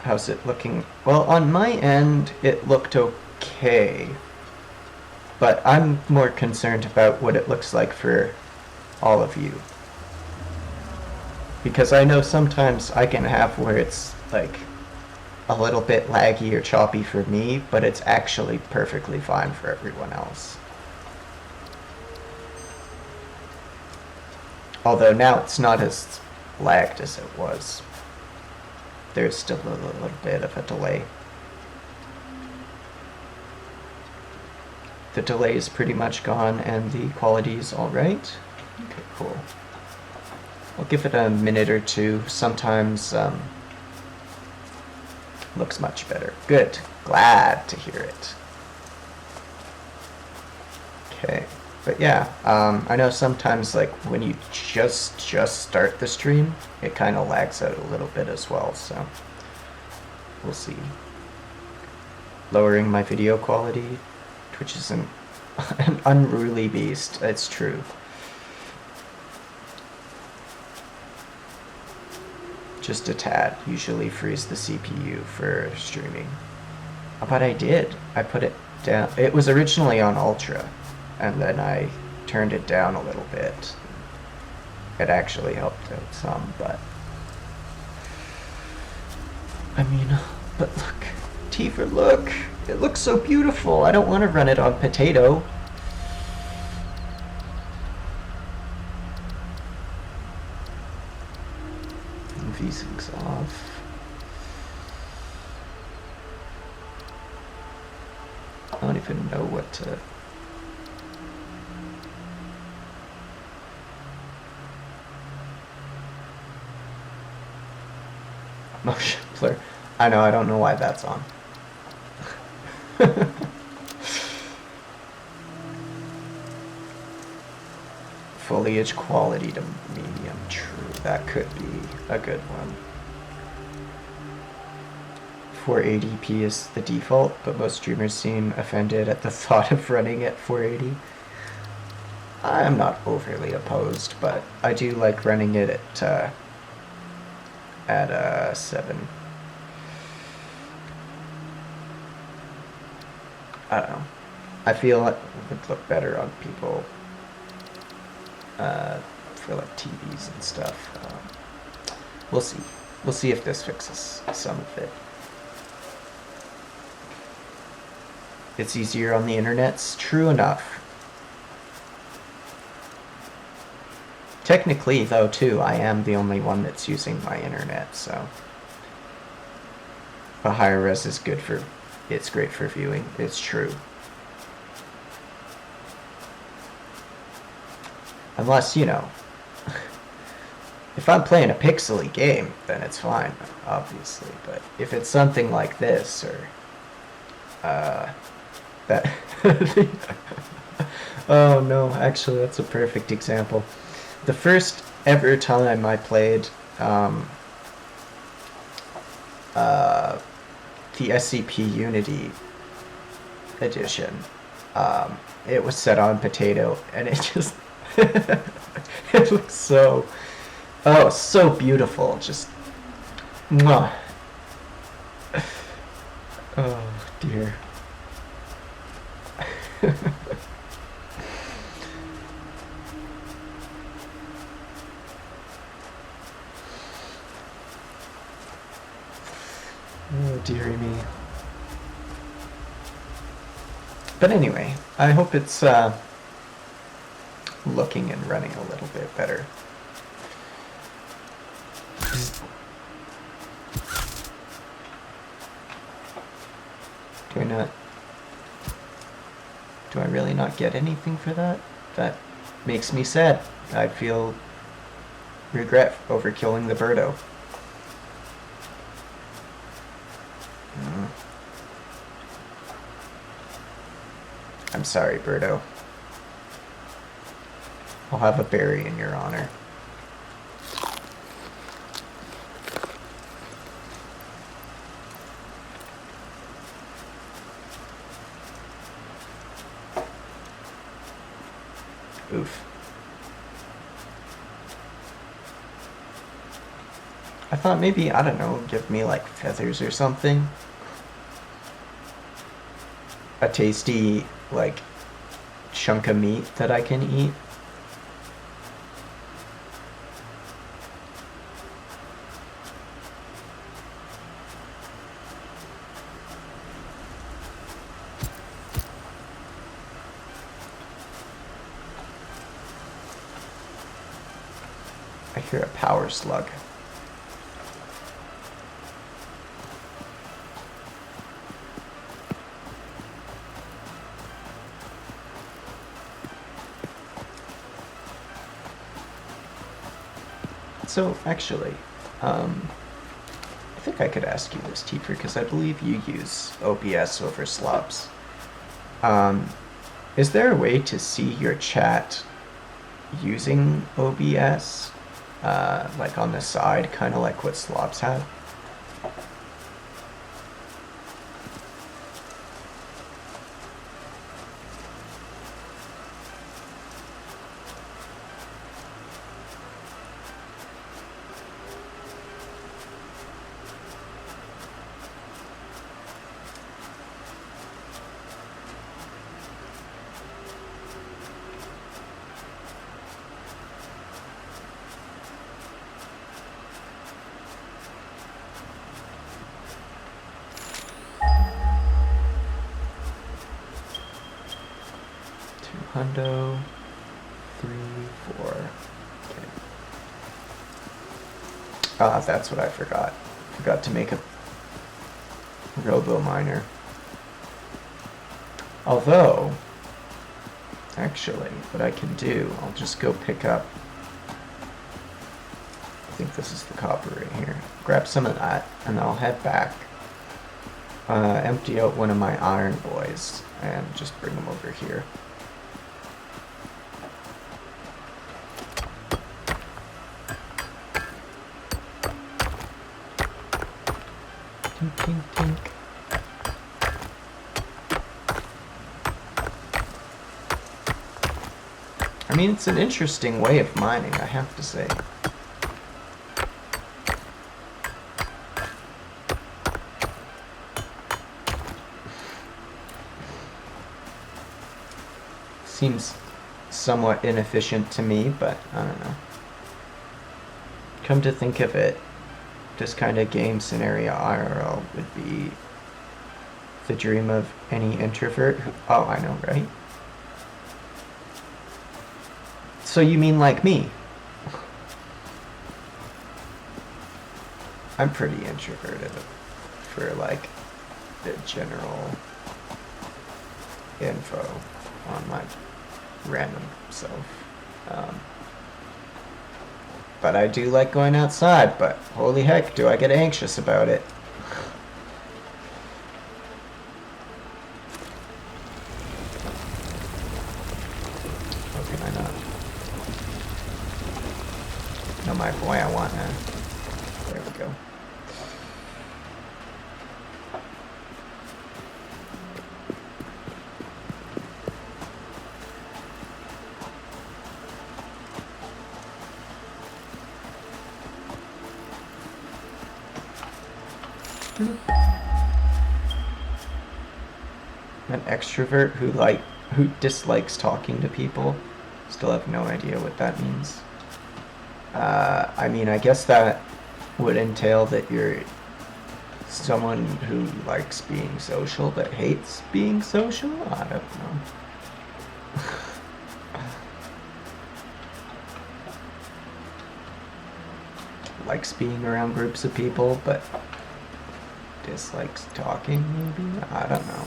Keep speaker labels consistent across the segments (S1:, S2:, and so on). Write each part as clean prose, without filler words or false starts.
S1: How's it looking? Well, on my end, it looked okay. But I'm more concerned about what it looks like for all of you. Because I know sometimes I can have where it's like a little bit laggy or choppy for me, but it's actually perfectly fine for everyone else. Although now it's not as lagged as it was. There's still a little bit of a delay. The delay is pretty much gone and the quality is alright. Okay, cool. I'll give it a minute or two. Sometimes looks much better. Good. Glad to hear it. Okay. But yeah, I know sometimes like when you just start the stream, it kind of lags out a little bit as well, so we'll see. Lowering my video quality, Twitch is an unruly beast, it's true. Just a tad, usually freeze the CPU for streaming. But I did, I put it down. It was originally on Ultra, and then I turned it down a little bit. It actually helped out some, but I mean, but look, Tifa, look, it looks so beautiful. I don't want to run it on potato. V6 off. I don't even know what to. Motion blur. I know, I don't know why that's on. Foliage quality to medium. True, that could be a good one. 480p is the default, but most streamers seem offended at the thought of running at 480. I'm not overly opposed, but I do like running it at 7. I don't know. I feel it would look better on people for like TVs and stuff. We'll see. We'll see if this fixes some of it. It's easier on the internet's true enough. Technically, though, too, I am the only one that's using my internet, so a higher res is good for, it's great for viewing. It's true. Unless, you know, if I'm playing a pixely game, then it's fine, obviously. But if it's something like this, or that oh no, actually that's a perfect example. The first ever time I played the SCP Unity edition, it was set on potato, and it just it looks so, oh, so beautiful, just mwah. Oh dear. Oh, dearie me. But anyway, I hope it's looking and running a little bit better. Do I really not get anything for that? That makes me sad. I feel regret over killing the birdo. I'm sorry, Birdo. I'll have a berry in your honor. Oof. I thought maybe, I don't know, give me like feathers or something. A tasty, like, chunk of meat that I can eat. I hear a power slug. So, actually, I think I could ask you this, Tifer, because I believe you use OBS over slobs. Is there a way to see your chat using OBS? Like on the side, kind of like what slobs have? Hundo, 3, 4. Okay. Ah, that's what I forgot. Forgot to make a robo miner. Although, actually, what I can do, I'll just go pick up. I think this is the copper right here. Grab some of that, and I'll head back. Empty out one of my iron boys, and just bring them over here. Tink, tink, tink. I mean, it's an interesting way of mining, I have to say. Seems somewhat inefficient to me, but I don't know. Come to think of it, this kind of game scenario IRL would be the dream of any introvert who, oh, I know, right? So you mean like me? I'm pretty introverted for like the general info on my random self. But I do like going outside, but holy heck, do I get anxious about it. How can I not? No, my boy, I want to. There we go. An extrovert who dislikes talking to people. Still have no idea what that means. I mean, I guess that would entail that you're someone who likes being social but hates being social? I don't know. Likes being around groups of people but dislikes talking, maybe? I don't know.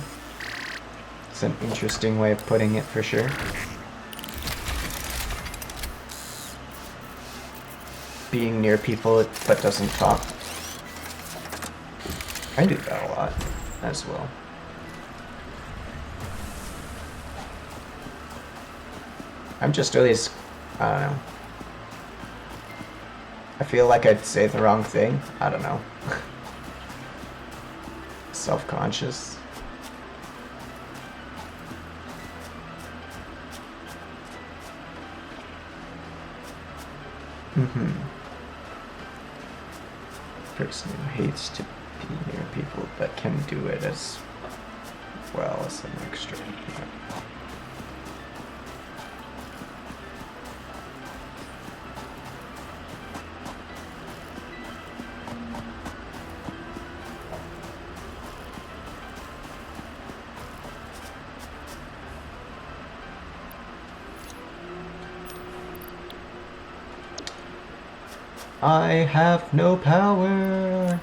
S1: It's an interesting way of putting it for sure. Being near people but doesn't talk. I do that a lot as well. I'm just always, I don't know. I feel like I'd say the wrong thing. I don't know. Self-conscious. person who hates to be near people but can do it as well as an extra. I have no power.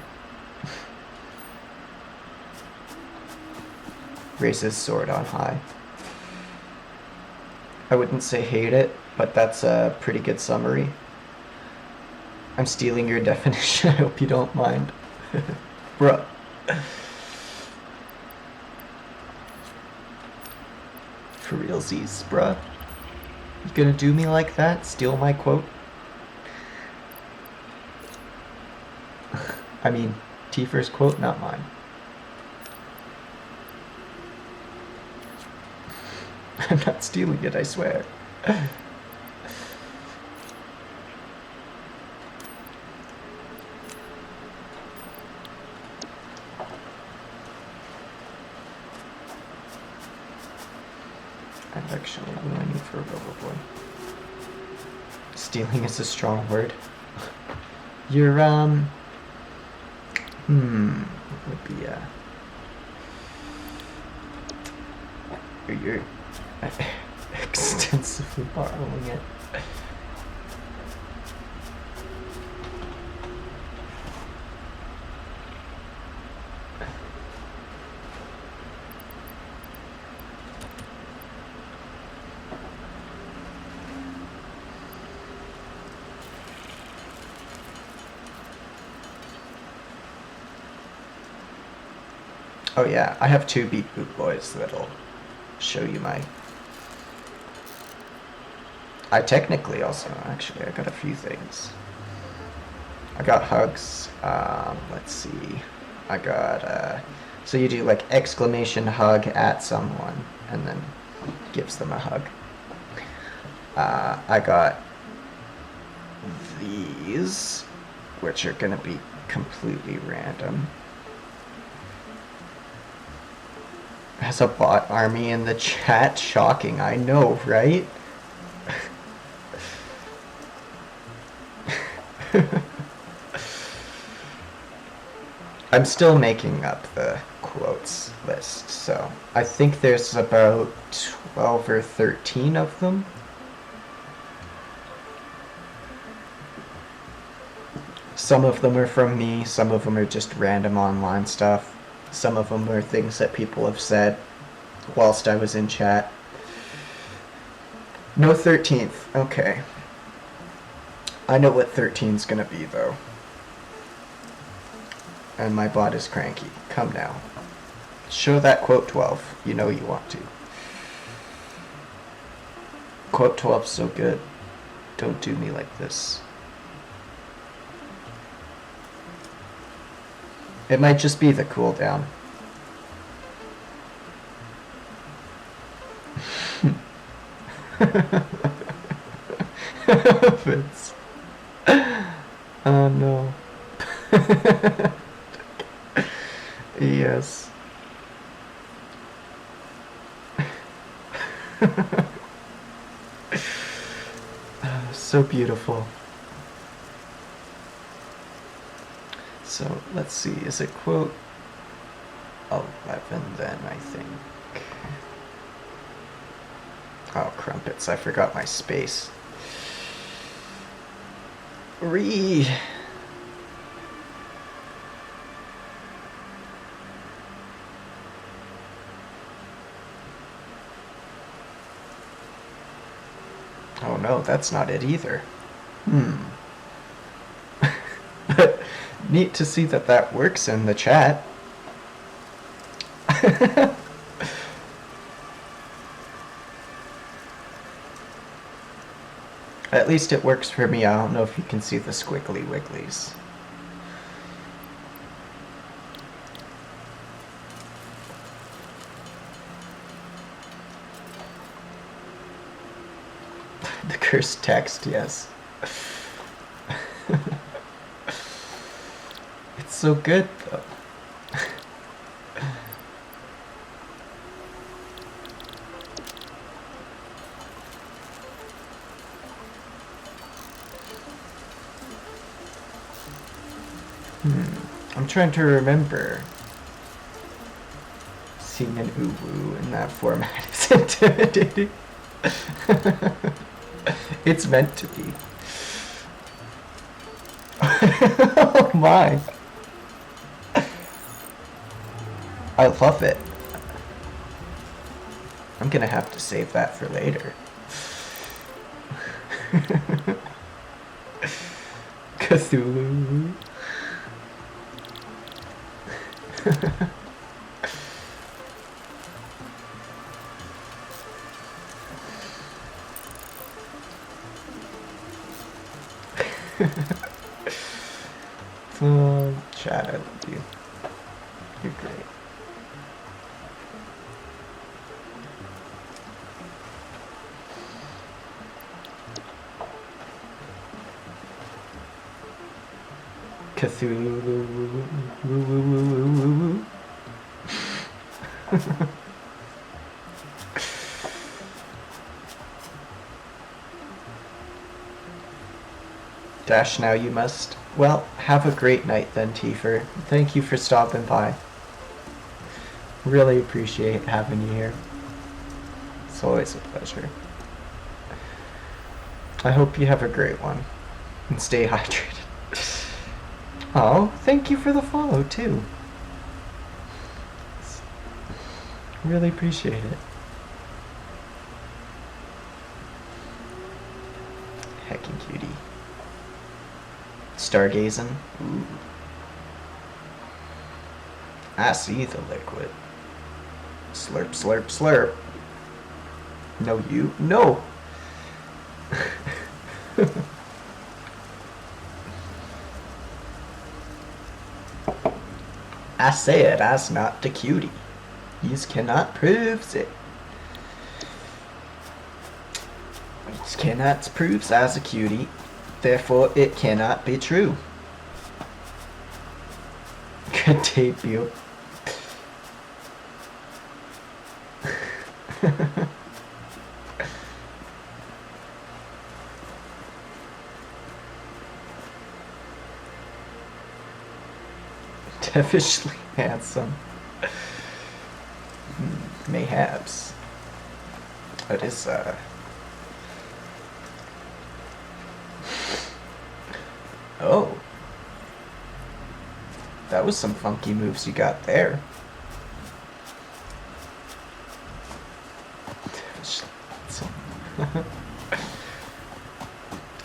S1: Raises sword on high. I wouldn't say hate it, but that's a pretty good summary. I'm stealing your definition. I hope you don't mind. Bruh. For realsies, bruh. You gonna do me like that? Steal my quote? I mean, Tifer's quote, not mine. I'm not stealing it, I swear. Actually, what do I need for a Robo-Boy? Stealing is a strong word. You're, what would be, you're extensively borrowing it. Oh yeah, I have 2 Beat Boot Boys that'll show you my... I technically also, actually, I got a few things. I got hugs, let's see, I got, so you do like exclamation hug at someone, and then gives them a hug. I got these, which are gonna be completely random. Has a bot army in the chat. Shocking, I know, right? I'm still making up the quotes list, so I think there's about 12 or 13 of them. Some of them are from me, some of them are just random online stuff. Some of them are things that people have said whilst I was in chat. No 13th. Okay. I know what 13's gonna be, though. And my bot is cranky. Come now. Show that quote 12. You know you want to. Quote 12's so good. Don't do me like this. It might just be the cooldown. Vince. Oh no. Yes. So beautiful. So let's see, is it quote 11 then, I think. Oh, crumpets, I forgot my space. Read. Oh no, that's not it either. But neat to see that that works in the chat. At least it works for me. I don't know if you can see the squiggly wigglies. The cursed text, yes. so good, though. I'm trying to remember. Seeing an uwu in that format is intimidating. It's meant to be. Oh my. I love it. I'm gonna have to save that for later. Cthulhu. Oh, Chad, I love you. You're great. Cthulhu. Woo, woo, woo, woo, woo, woo. Dash now you must. Well, have a great night then, Tifer. Thank you for stopping by. Really appreciate having you here. It's always a pleasure. I hope you have a great one. And stay hydrated. Oh, thank you for the follow, too. Really appreciate it. Heckin' cutie. Stargazing. Ooh. I see the liquid. Slurp, slurp, slurp. No, you. No! I said I's not the cutie. Yous cannot prove it. Yous cannot prove I's a cutie. Therefore, it cannot be true. Good debut. Devilishly handsome. Mayhaps. It is, Oh. That was some funky moves you got there.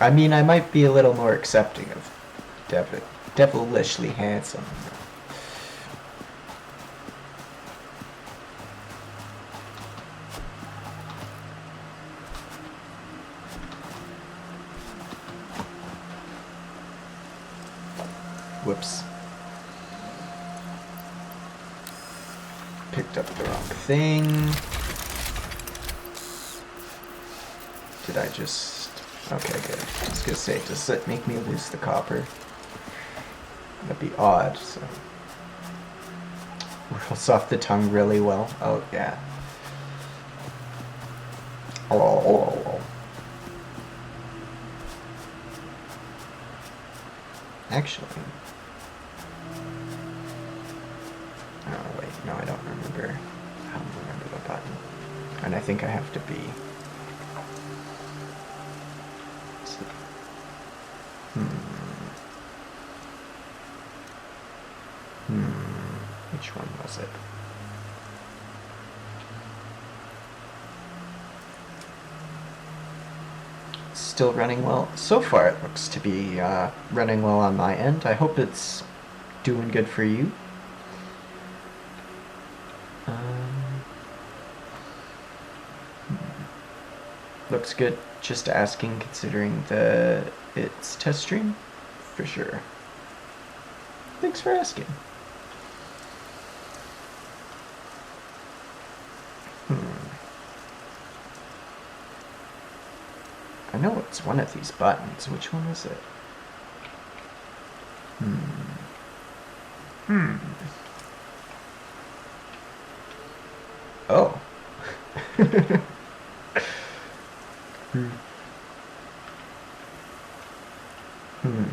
S1: I mean, I might be a little more accepting of devilishly handsome. Whoops. Picked up the wrong thing. Did I just... Okay, good. I was gonna say, does it make me lose the copper? That'd be odd, so... Rolls off the tongue really well. Oh, yeah. Oh. Actually... Oh, wait, no, I don't remember. I don't remember the button. And I think I have to be... Which one was it? Still running well. So far it looks to be running well on my end. I hope it's doing good for you. Looks good. Just asking, considering it's test stream, for sure. Thanks for asking. I know it's one of these buttons. Which one is it? Hmm. Hmm.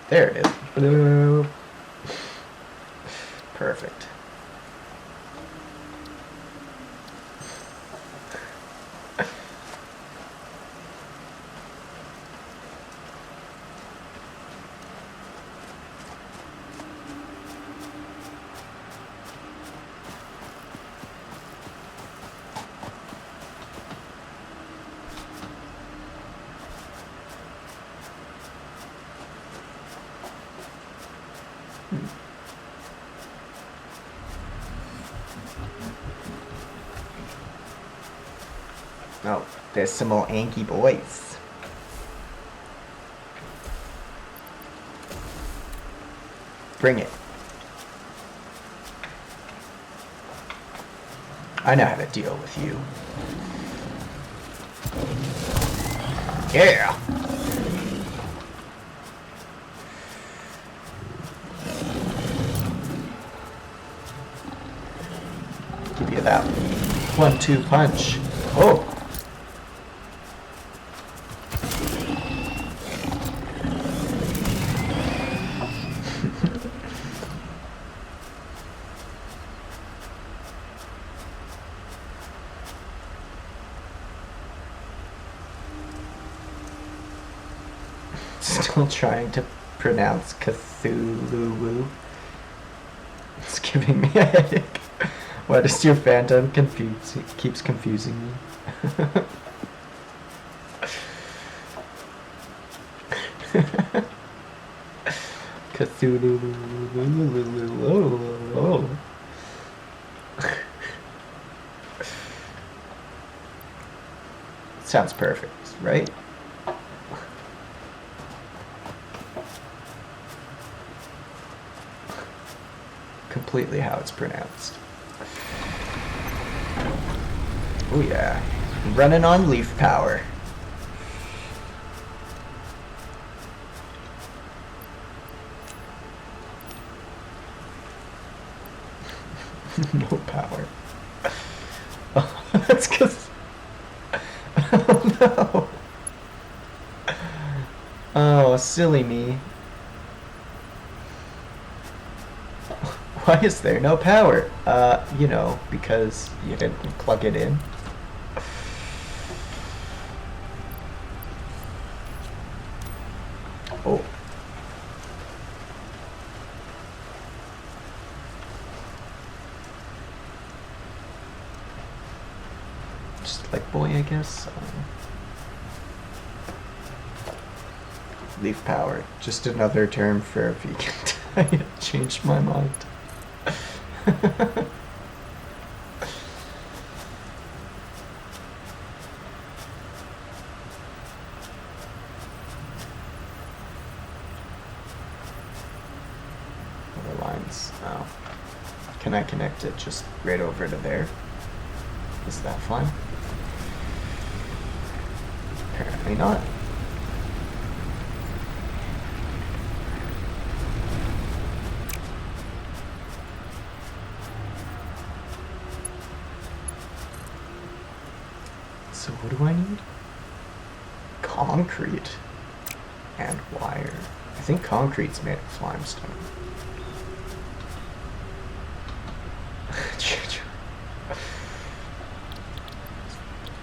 S1: There it is. Hello. Perfect. Oh, there's some more Anky boys. Bring it. I know how to deal with you. Yeah! Give you that 1-2 punch. Oh! Still trying to pronounce Cthulhu. It's giving me a headache. Why does your phantom keeps confusing me? Cthulhu. Sounds perfect, right? Completely how it's pronounced. Oh yeah, running on leaf power. No power. Oh, that's because. Oh no. Oh, silly me. Why is there no power? You know, because you didn't plug it in. Oh. Just like boy, I guess. Leaf power. Just another term for a vegan diet. Changed my mind. Other lines. Oh. Can I connect it just right over to there? Is that fine? Apparently not. So what do I need? Concrete and wire. I think concrete's made of limestone.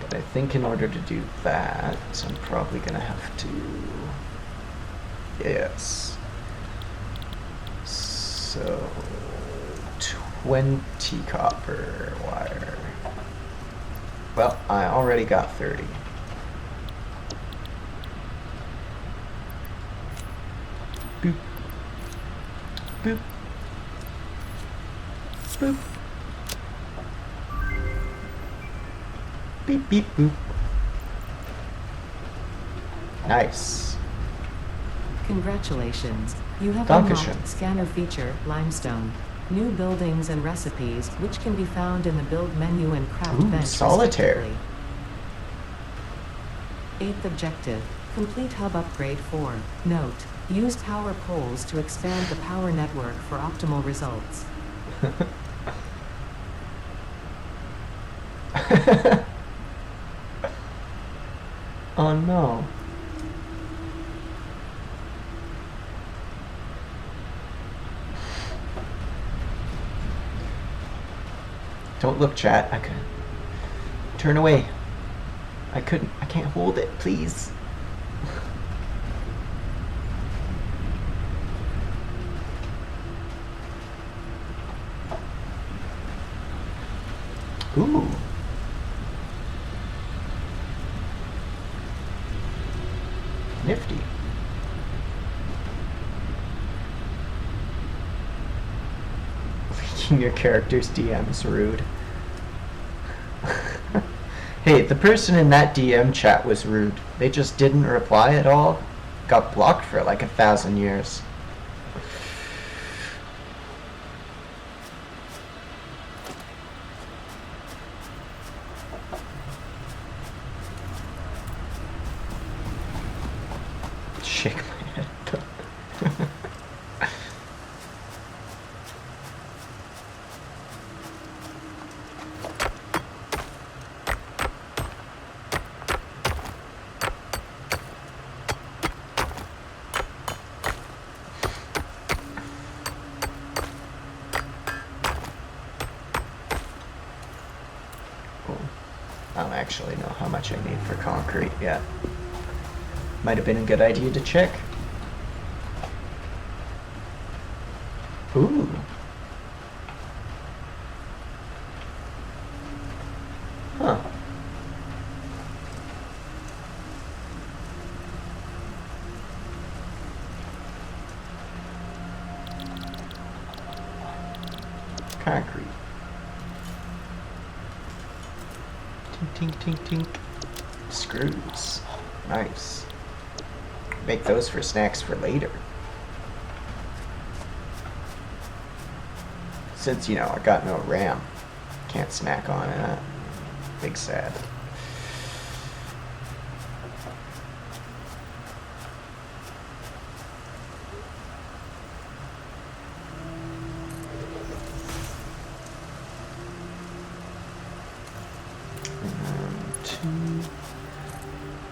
S1: But I think in order to do that, I'm probably gonna have to... Yes. So... 20 copper wire. Well, I already got 30. Boop. Boop. Boop. Beep, beep, boop. Nice.
S2: Congratulations. You have
S1: Dankeschön.
S2: unlocked scanner feature, limestone. New buildings and recipes, which can be found in the build menu and craft
S1: Ooh,
S2: bench
S1: solitaire.
S2: respectively. 8th objective, Complete hub upgrade 4. Note, use power poles to expand the power network for optimal results.
S1: Oh no. Don't look, chat. I could turn away. I can't hold it, please. Ooh. Nifty. Leaking your character's DM's rude. Hey, the person in that DM chat was rude. They just didn't reply at all. Got blocked for like 1,000 years. Shake my head. I don't actually know how much I need for concrete yet. Might have been a good idea to check. Ooh. Huh. Concrete. Tink, tink, tink, tink. Screws. Nice. Make those for snacks for later. Since, you know, I got no RAM. Can't snack on it. Big sad. And 2.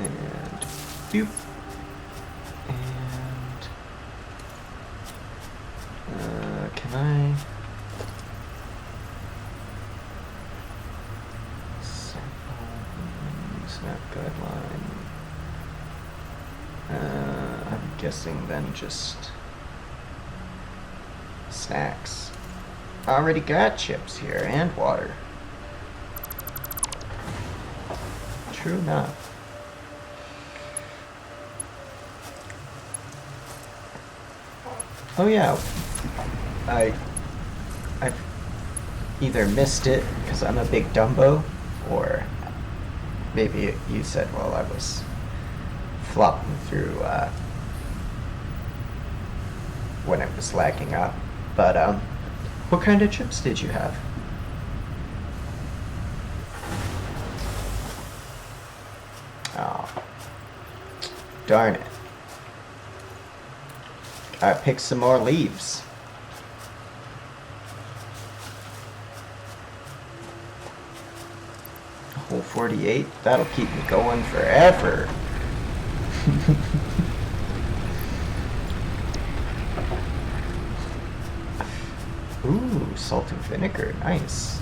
S1: And boop. And can I snap guideline? I'm guessing then just snacks. I already got chips here and water. True enough. Oh yeah, I've either missed it because I'm a big Dumbo, or maybe you said while I was flopping through when it was lagging up. But what kind of chips did you have? Oh, darn it. I picked some more leaves. A whole 48? That'll keep me going forever. Ooh, salt and vinegar. Nice.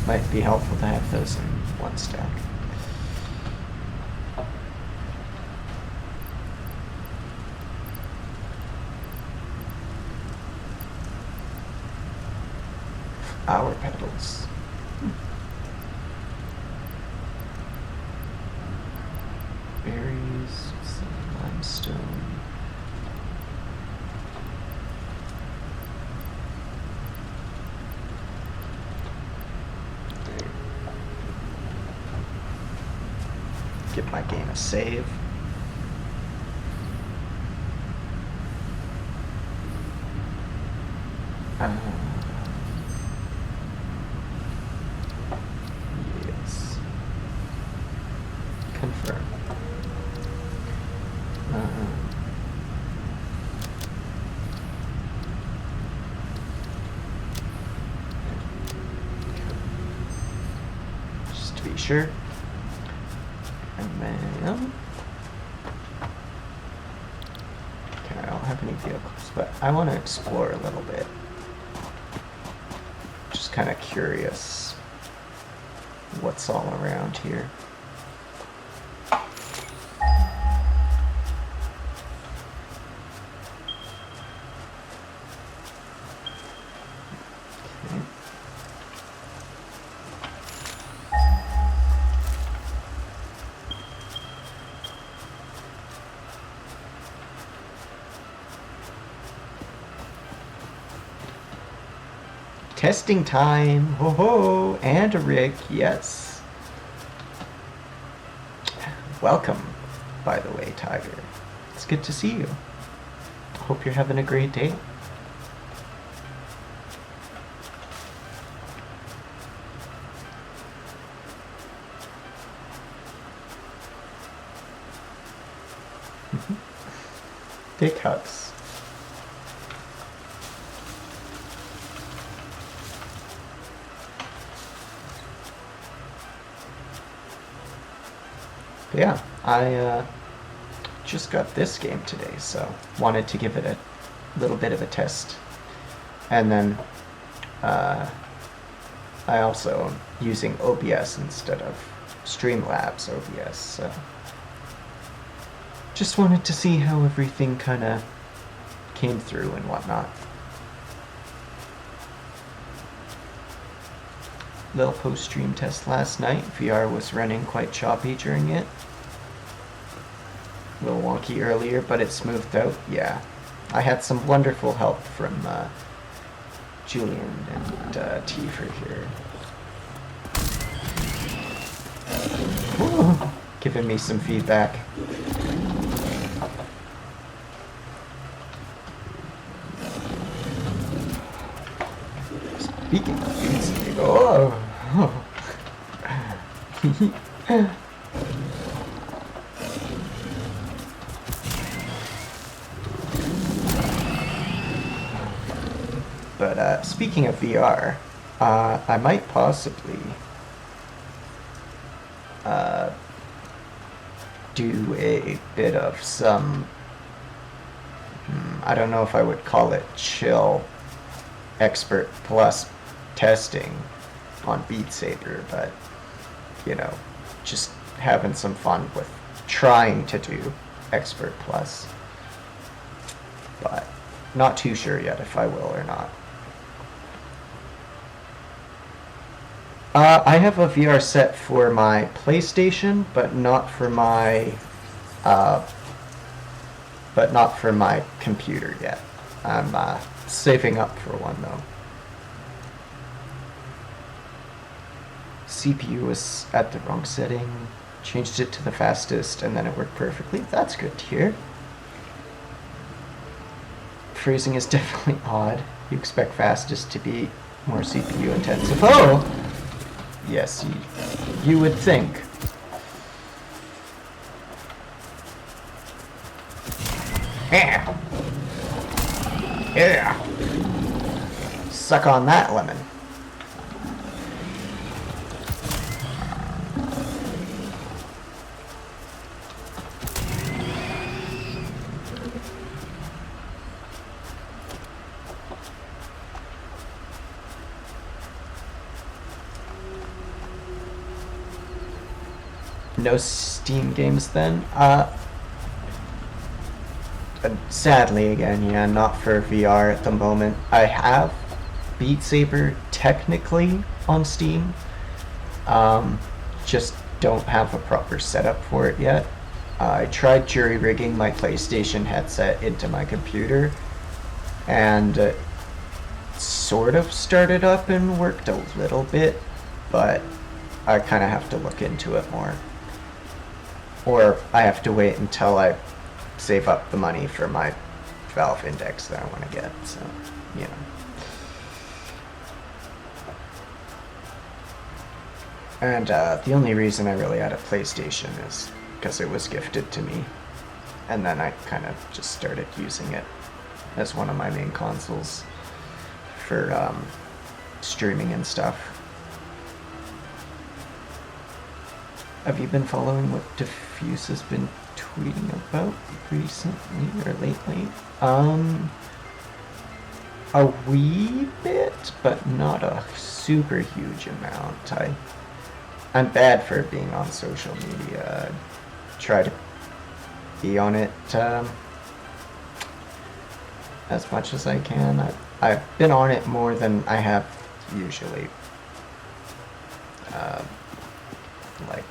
S1: Might be helpful to have those in one stack. Flower petals. Berries, some limestone. Give my game a save. Uh, yes. Confirm. Just to be sure. And then... Okay, I don't have any vehicles, but I want to explore a little bit. Just kind of curious what's all around here. Testing time! Ho ho! And a rig, yes. Welcome, by the way, Tiger. It's good to see you. Hope you're having a great day. Big hugs. But yeah, I just got this game today, so wanted to give it a little bit of a test. And then I also am using OBS instead of Streamlabs OBS, so just wanted to see how everything kind of came through and whatnot. Little post-stream test last night. VR was running quite choppy during it. A little wonky earlier, but it smoothed out. Yeah. I had some wonderful help from Julian and Tifer here. Woo! Giving me some feedback. Speaking of beats, oh. But speaking of VR, I might possibly do a bit of some, I don't know if I would call it chill Expert Plus testing on Beat Saber, but you know, just having some fun with trying to do Expert Plus, but not too sure yet if I will or not. I have a VR set for my PlayStation, but not for my computer yet. I'm saving up for one though. CPU was at the wrong setting, changed it to the fastest, and then it worked perfectly. That's good to hear. Phrasing is definitely odd. You expect fastest to be more CPU intensive. Oh! Yes, you would think. Yeah. Yeah. Suck on that, lemon. No Steam games then? Sadly again, yeah, not for VR at the moment. I have Beat Saber technically on Steam. Just don't have a proper setup for it yet. I tried jury-rigging my PlayStation headset into my computer, and it sort of started up and worked a little bit, but I kind of have to look into it more. Or I have to wait until I save up the money for my Valve Index that I want to get, so, you know. And the only reason I really had a PlayStation is because it was gifted to me. And then I kind of just started using it as one of my main consoles for streaming and stuff. Have you been following what Diffuse has been tweeting about recently or lately? A wee bit, but not a super huge amount. I'm bad for being on social media. I try to be on it as much as I can. I've been on it more than I have usually. Like,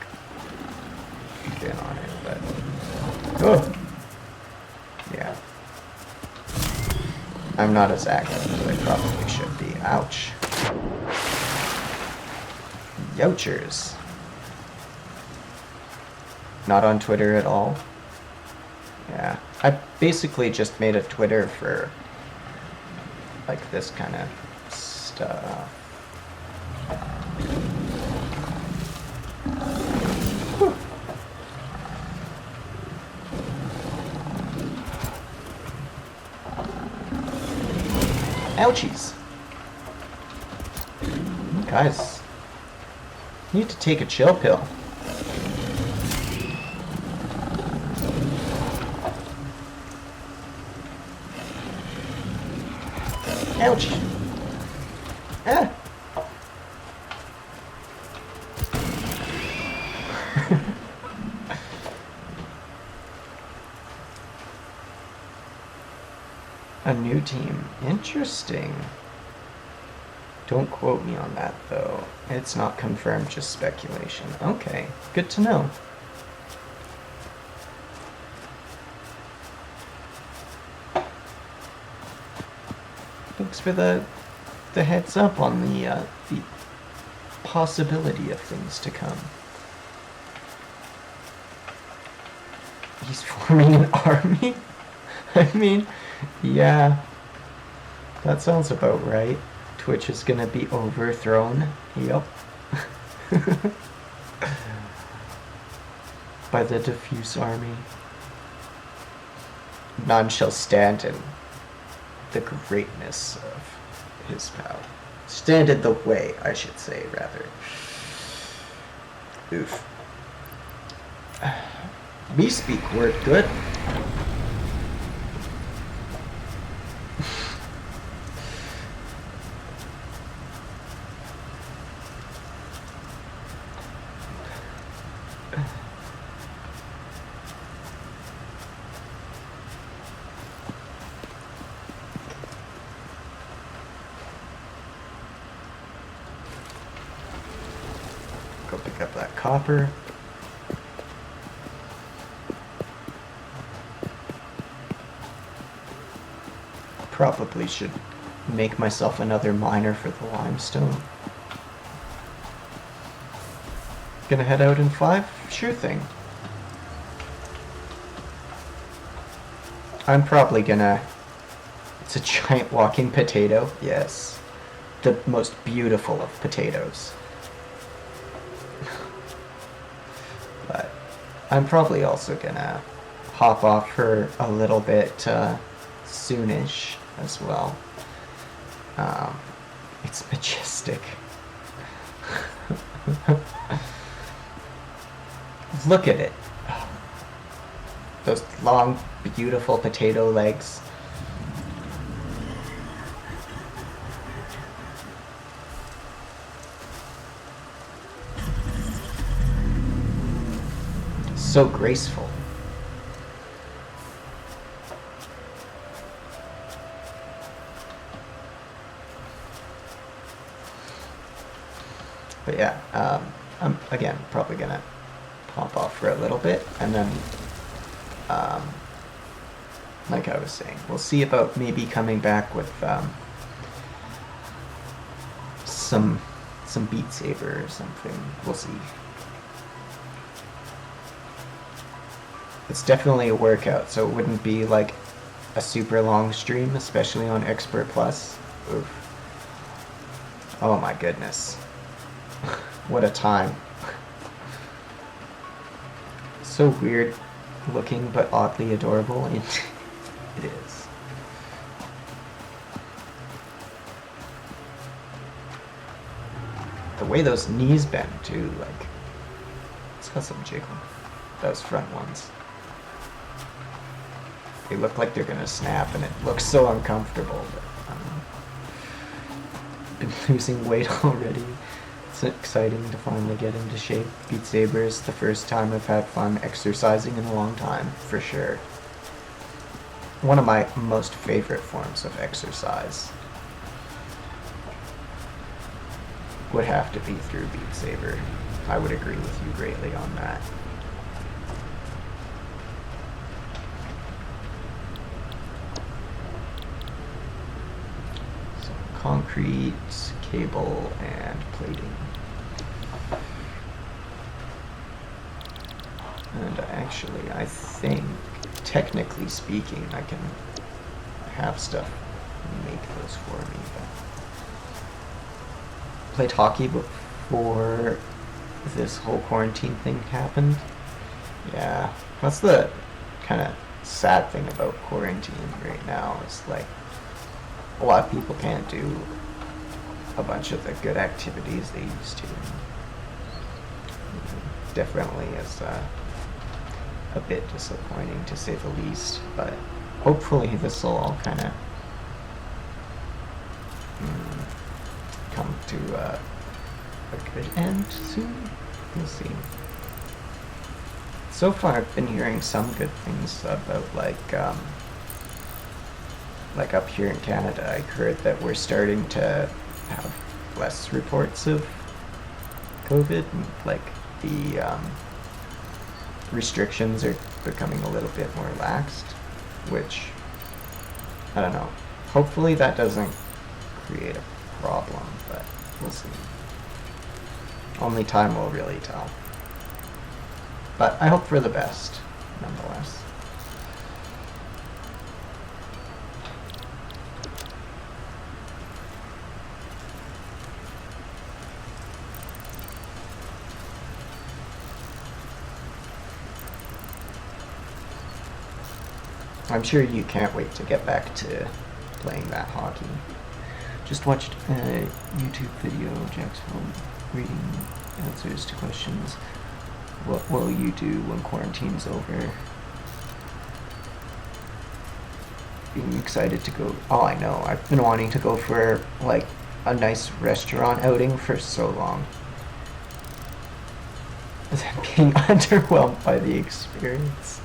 S1: been on it, but oh, yeah, I'm not as active as I probably should be. Ouch. Youchers. Not on Twitter at all. Yeah, I basically just made a Twitter for like this kind of stuff. Whew. Ouchies. Guys, you need to take a chill pill. Ouch. Ah. A new team. Interesting. Don't quote me on that, though. It's not confirmed, just speculation. Okay, good to know. Thanks for the heads up on the possibility of things to come. He's forming an army? I mean, yeah, that sounds about right. Twitch is gonna be overthrown. Yep. By the diffuse army. None shall stand in the greatness of his power. Stand in the way, I should say, rather. Oof. Me speak word good. Go pick up that copper. Probably should make myself another miner for the limestone. Gonna head out in 5? Sure thing. I'm probably gonna... It's a giant walking potato. Yes. The most beautiful of potatoes. But I'm probably also gonna hop off for a little bit soonish as well. It's majestic. Look at it. Those long, beautiful potato legs. So graceful. But yeah, I'm again probably gonna pop off for a little bit, and then like I was saying, we'll see about maybe coming back with some Beat Saber or something. We'll see. It's definitely a workout, so it wouldn't be like a super long stream, especially on Expert Plus. Oof. Oh my goodness. What a time. So weird looking, but oddly adorable. It is. The way those knees bend too, like, it's got some jiggle. Those front ones. They look like they're gonna snap, and it looks so uncomfortable. But, been losing weight already. It's exciting to finally get into shape. Beat Saber is the first time I've had fun exercising in a long time, for sure. One of my most favorite forms of exercise would have to be through Beat Saber. I would agree with you greatly on that. So concrete, cable, and plating. And actually, I think, technically speaking, I can have stuff make those for me. But played hockey before this whole quarantine thing happened. Yeah, that's the kind of sad thing about quarantine right now, is like a lot of people can't do a bunch of the good activities they used to. Definitely is a bit disappointing, to say the least, but hopefully this will all kind of come to a good end soon. We'll see. So far I've been hearing some good things about like up here in Canada. I heard that we're starting to have less reports of COVID, and like the restrictions are becoming a little bit more relaxed, which, I don't know. Hopefully that doesn't create a problem, but we'll see. Only time will really tell. But I hope for the best, nonetheless. I'm sure you can't wait to get back to playing that hockey. Just watched a YouTube video of Jack's home reading answers to questions. What will you do when quarantine's over? Being excited to go. Oh, I know. I've been wanting to go for like a nice restaurant outing for so long. Being underwhelmed by the experience.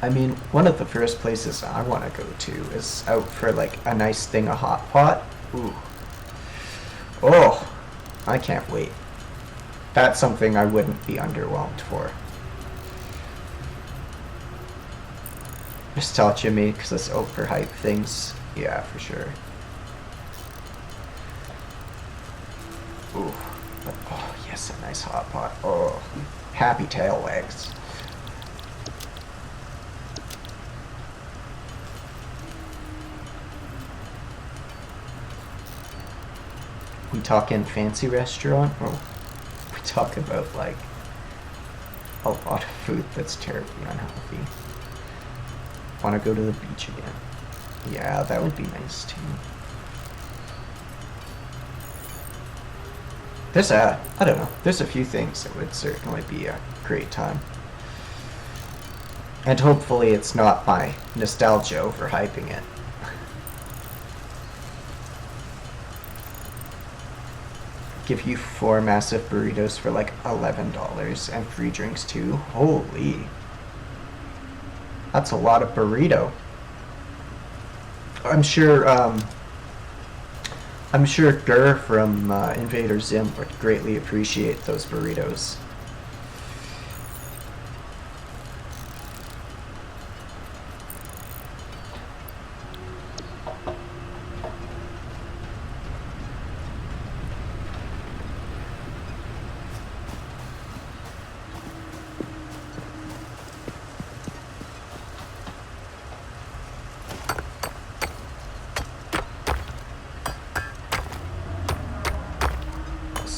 S1: I mean, one of the first places I want to go to is out for like a nice thing of hot pot. Ooh. Oh, I can't wait. That's something I wouldn't be underwhelmed for. Nostalgia makes us overhype things. Yeah, for sure. Ooh. But, oh, yes, a nice hot pot. Oh, happy tail wags. We talking fancy restaurant, or we talk about like a lot of food that's terribly unhealthy? Want to go to the beach again? Yeah, that would be nice too. There's I don't know, there's a few things that would certainly be a great time. And hopefully it's not my nostalgia overhyping it. Give you 4 massive burritos for like $11 and free drinks too. Holy. That's a lot of burrito. I'm sure Gur from Invader Zim would greatly appreciate those burritos.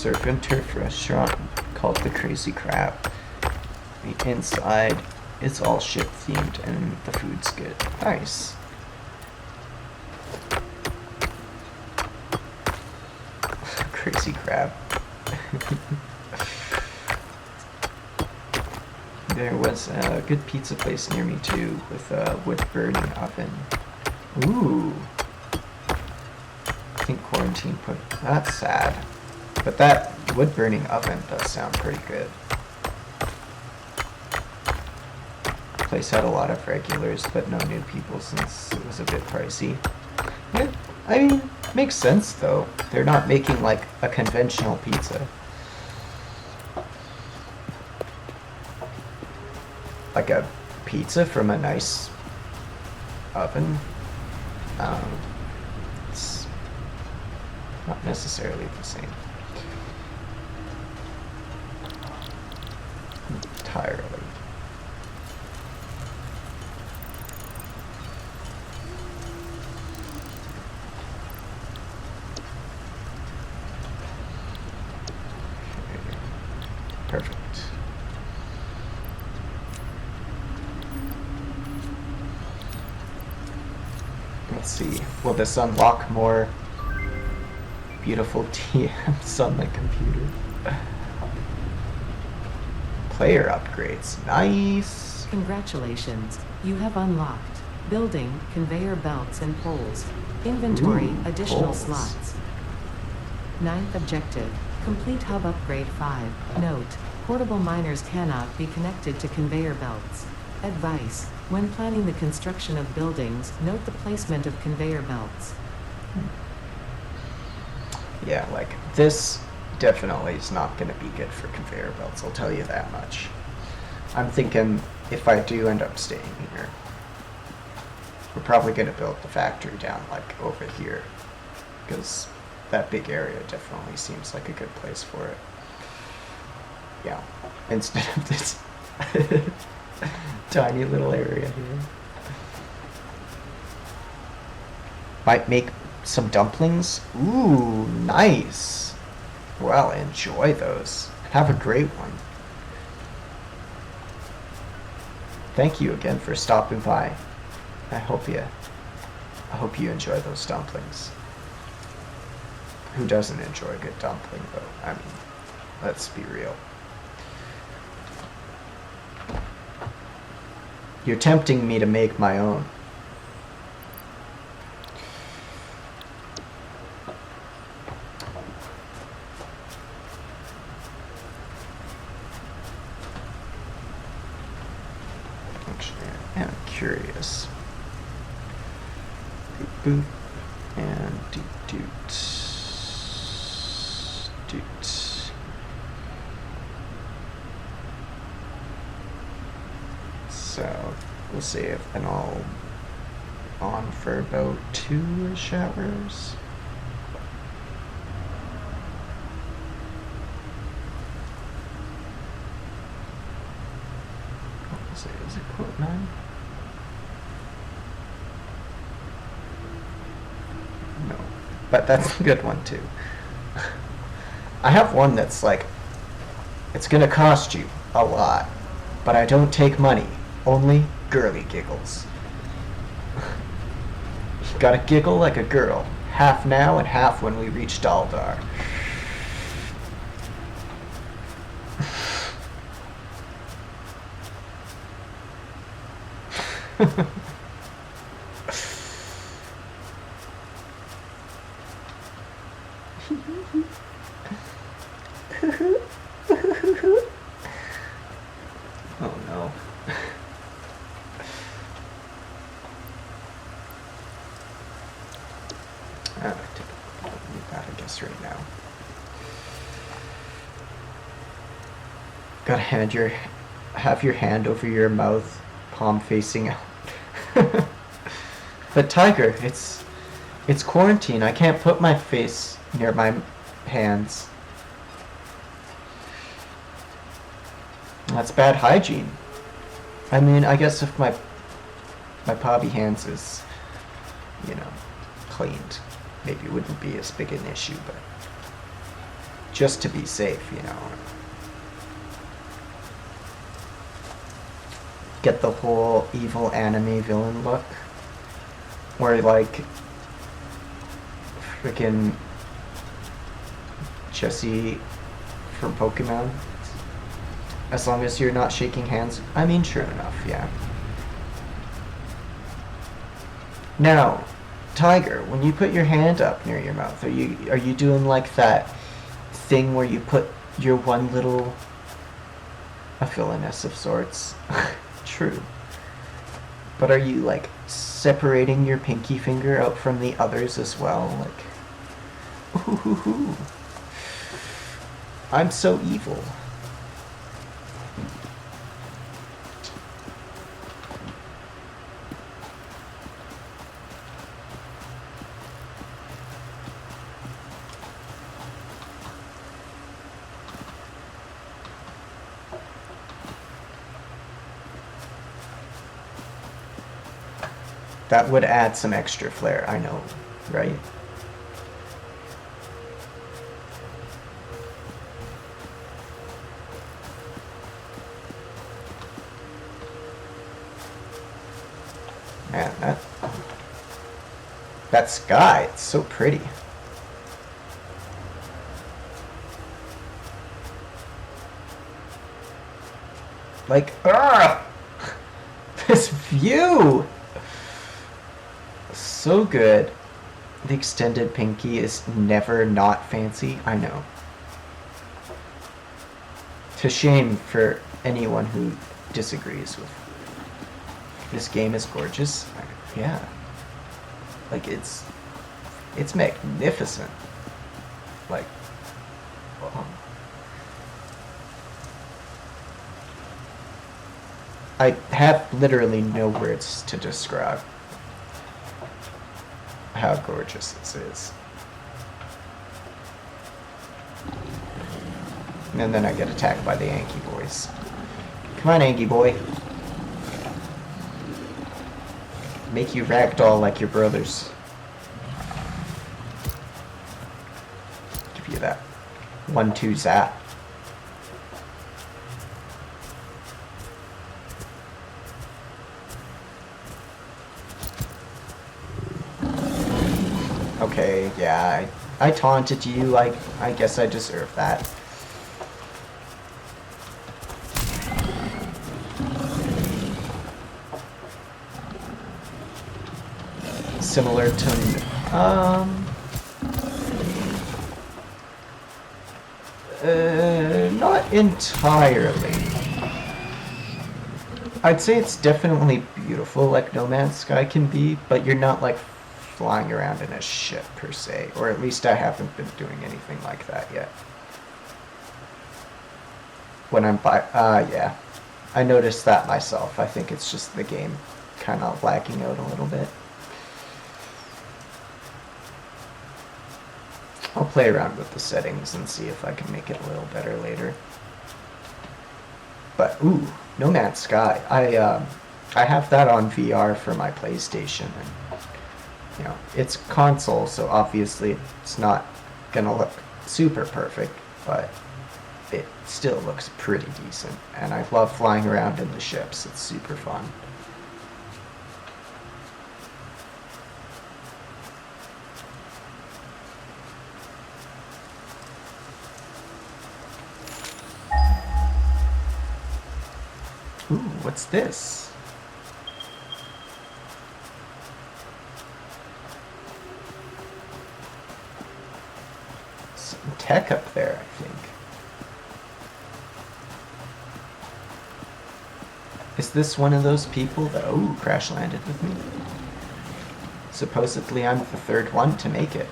S1: surf and turf restaurant called the Crazy Crab. The inside is all ship themed and the food's good. Nice. Crazy Crab. There was a good pizza place near me too, with a wood-burning oven. Ooh. I think quarantine put... That's sad. But that wood-burning oven does sound pretty good. Place had a lot of regulars, but no new people since it was a bit pricey. Yeah, I mean, makes sense though. They're not making like a conventional pizza. Like a pizza from a nice oven. It's not necessarily the same. Entirely. Okay. Perfect. Let's see. Will this unlock more beautiful TMs on my computer? Player upgrades. Nice.
S2: Congratulations. You have unlocked building, conveyor belts and poles. Inventory,
S1: Ooh,
S2: additional
S1: poles.
S2: slots. 9th objective. Complete hub upgrade 5. Note, portable miners cannot be connected to conveyor belts. Advice: when planning the construction of buildings, note the placement of conveyor belts.
S1: Yeah, like this definitely is not going to be good for conveyor belts, I'll tell you that much. I'm thinking if I do end up staying here, we're probably going to build the factory down like over here, because that big area definitely seems like a good place for it. Yeah, instead of this tiny little area here. Might make some dumplings. Ooh, nice. Well, enjoy those. Have a great one. Thank you again for stopping by. I hope you enjoy those dumplings. Who doesn't enjoy a good dumpling though? I mean, let's be real. You're tempting me to make my own. Actually, I am curious. Boop, boop, and doot, doot, doot. So we'll save and I'll on for about 2 showers. What was it? Is it quote 9? No, but that's a good one too. I have one that's like, it's gonna cost you a lot, but I don't take money. Only girly giggles. You gotta giggle like a girl. Half now and half when we reach Daldar. Oh no. I don't need that, I guess, right now. Gotta have your hand over your mouth, palm facing out. But Tiger, it's quarantine. I can't put my face near my hands. That's bad hygiene. I mean, I guess if my pobby hands is, cleaned, maybe it wouldn't be as big an issue, but just to be safe, you know. Get the whole evil anime villain look, where like freaking Jesse from Pokemon. As long as you're not shaking hands. I mean, sure enough, yeah. Now, Tiger, when you put your hand up near your mouth, are you doing like that thing where you put your one little a villainess of sorts? True. But are you like separating your pinky finger out from the others as well? Like, ooh, I'm so evil. That would add some extra flair, I know, right? Man, that sky, it's so pretty. Like, this view! So good. The extended pinky is never not fancy, I know. To shame for anyone who disagrees with. This game is gorgeous. Yeah. Like, it's magnificent. Like, I have literally no words to describe how gorgeous this is. And then I get attacked by the Yankee boys. Come on, Yankee boy. Make you ragdoll like your brothers. Give you that 1-2 zap. Okay, yeah, I taunted you. I guess I deserve that. Similar to not entirely. I'd say it's definitely beautiful like No Man's Sky can be, but you're not like flying around in a ship per se, or at least I haven't been doing anything like that yet. When I'm by, yeah, I noticed that myself. I think it's just the game kind of lagging out a little bit. I'll play around with the settings and see if I can make it a little better later. But ooh, No Man's Sky. I have that on VR for my PlayStation, and you know, it's console, so obviously it's not gonna look super perfect, but it still looks pretty decent. And I love flying around in the ships. It's super fun. Ooh, what's this? Some tech up there, I think. Is this one of those people that, ooh, crash landed with me? Supposedly I'm the third one to make it.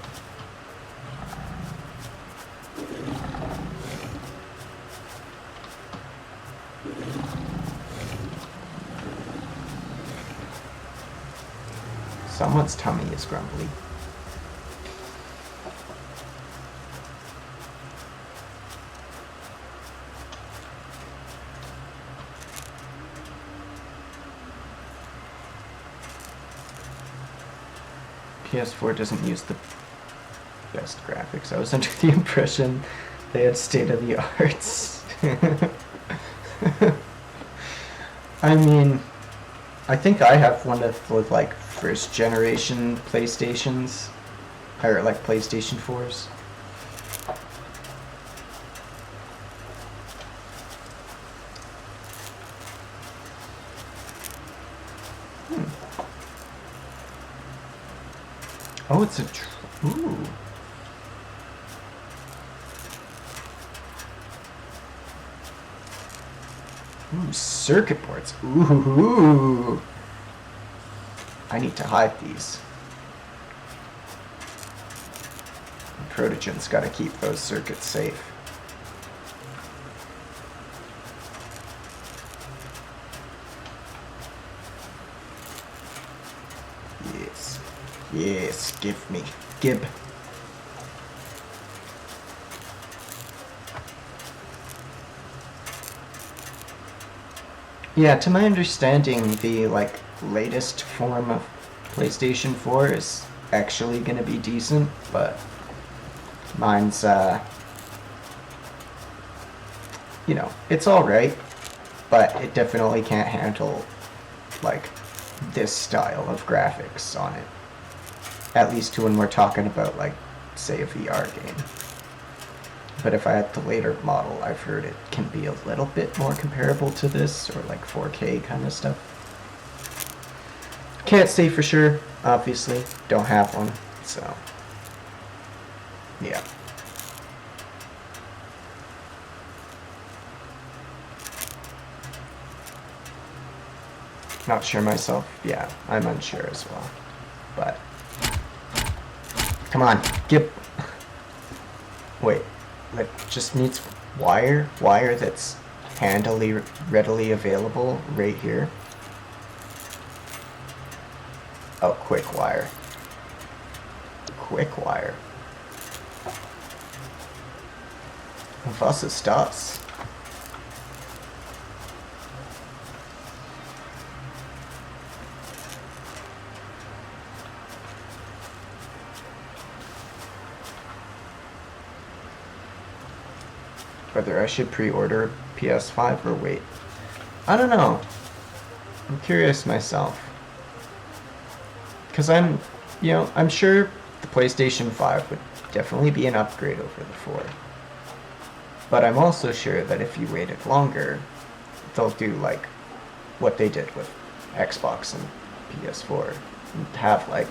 S1: Someone's tummy is grumbly. PS4 doesn't use the best graphics. I was under the impression They had state of the arts. I mean, I think I have one of the like first generation PlayStations, or like PlayStation 4s. Oh, it's a ooh. Ooh, circuit boards. Ooh. I need to hide these. Protogen's gotta keep those circuits safe. Yes. Yes, give me. Gib. Yeah, to my understanding, the like latest form of PlayStation 4 is actually gonna be decent, but mine's you know, it's alright, but it definitely can't handle like this style of graphics on it. At least when we're talking about like, say, a VR game. But if I had the later model, I've heard it can be a little bit more comparable to this, or like 4K kind of stuff. Can't say for sure, obviously. Don't have one, so yeah. Not sure myself. Yeah, I'm unsure as well. But come on, get. Wait, it just needs wire that's handily, readily available right here. Oh, quick wire. Quick wire. Was ist das? Whether I should pre-order PS5 or wait. I don't know. I'm curious myself. Because I'm sure the PlayStation 5 would definitely be an upgrade over the 4. But I'm also sure that if you waited longer, they'll do like what they did with Xbox and PS4 and have like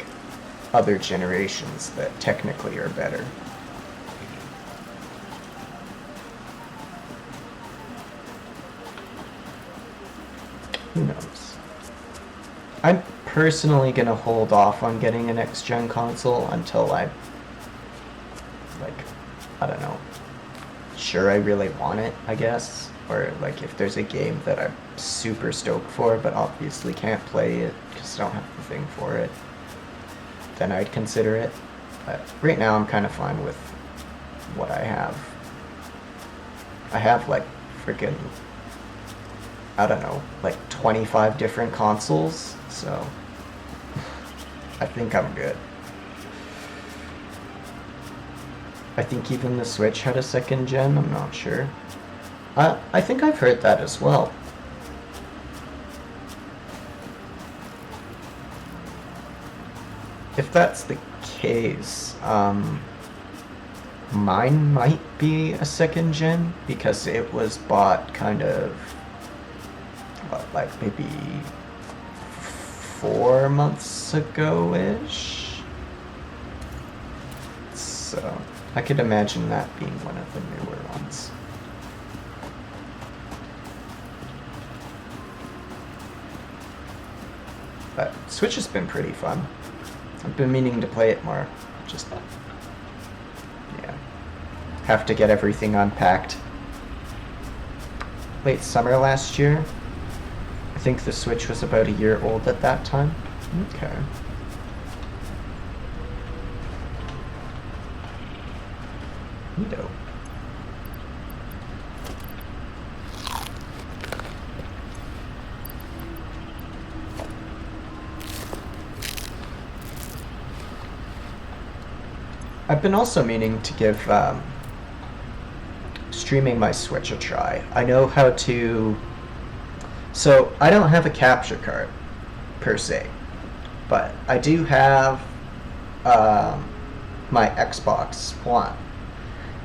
S1: other generations that technically are better. Who knows? I'm personally gonna hold off on getting a next-gen console until I, like, I don't know, sure I really want it, I guess. Or, like, if there's a game that I'm super stoked for, but obviously can't play it because I don't have the thing for it, then I'd consider it. But right now I'm kind of fine with what I have. I have, like, freaking, I don't know, like 25 different consoles, so I think I'm good. I think even the Switch had a second gen, I'm not sure. I think I've heard that as well. If that's the case, mine might be a second gen because it was bought kind of like maybe 4 months ago-ish. So I could imagine that being one of the newer ones. But Switch has been pretty fun. I've been meaning to play it more. Just, yeah. Have to get everything unpacked. Late summer last year. I think the Switch was about a year old at that time. Okay. Neato. I've been also meaning to give streaming my Switch a try. I know how to. So I don't have a capture card per se, but I do have my Xbox One,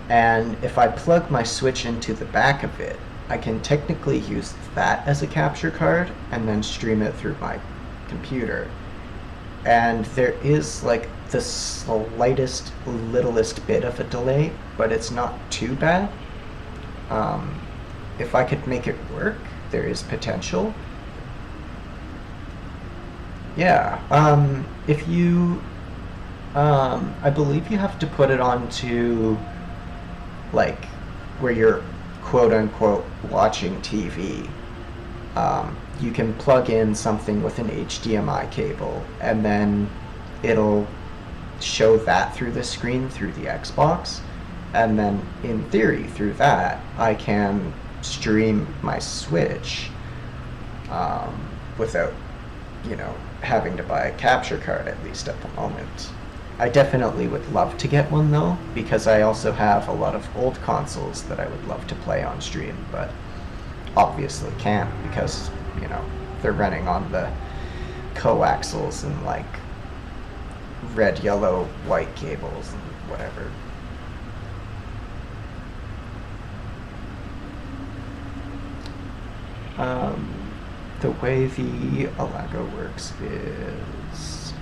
S1: and if I plug my Switch into the back of it, I can technically use that as a capture card and then stream it through my computer. And there is like the slightest, littlest bit of a delay, but it's not too bad. If I could make it work, there is potential. Yeah, if you, I believe you have to put it onto, like, where you're quote-unquote watching TV. You can plug in something with an HDMI cable, and then it'll show that through the screen through the Xbox, and then in theory through that I can stream my Switch without, having to buy a capture card, at least at the moment. I definitely would love to get one though, because I also have a lot of old consoles that I would love to play on stream, but obviously can't because, they're running on the coaxials and like red, yellow, white cables and whatever. The way the Alago works is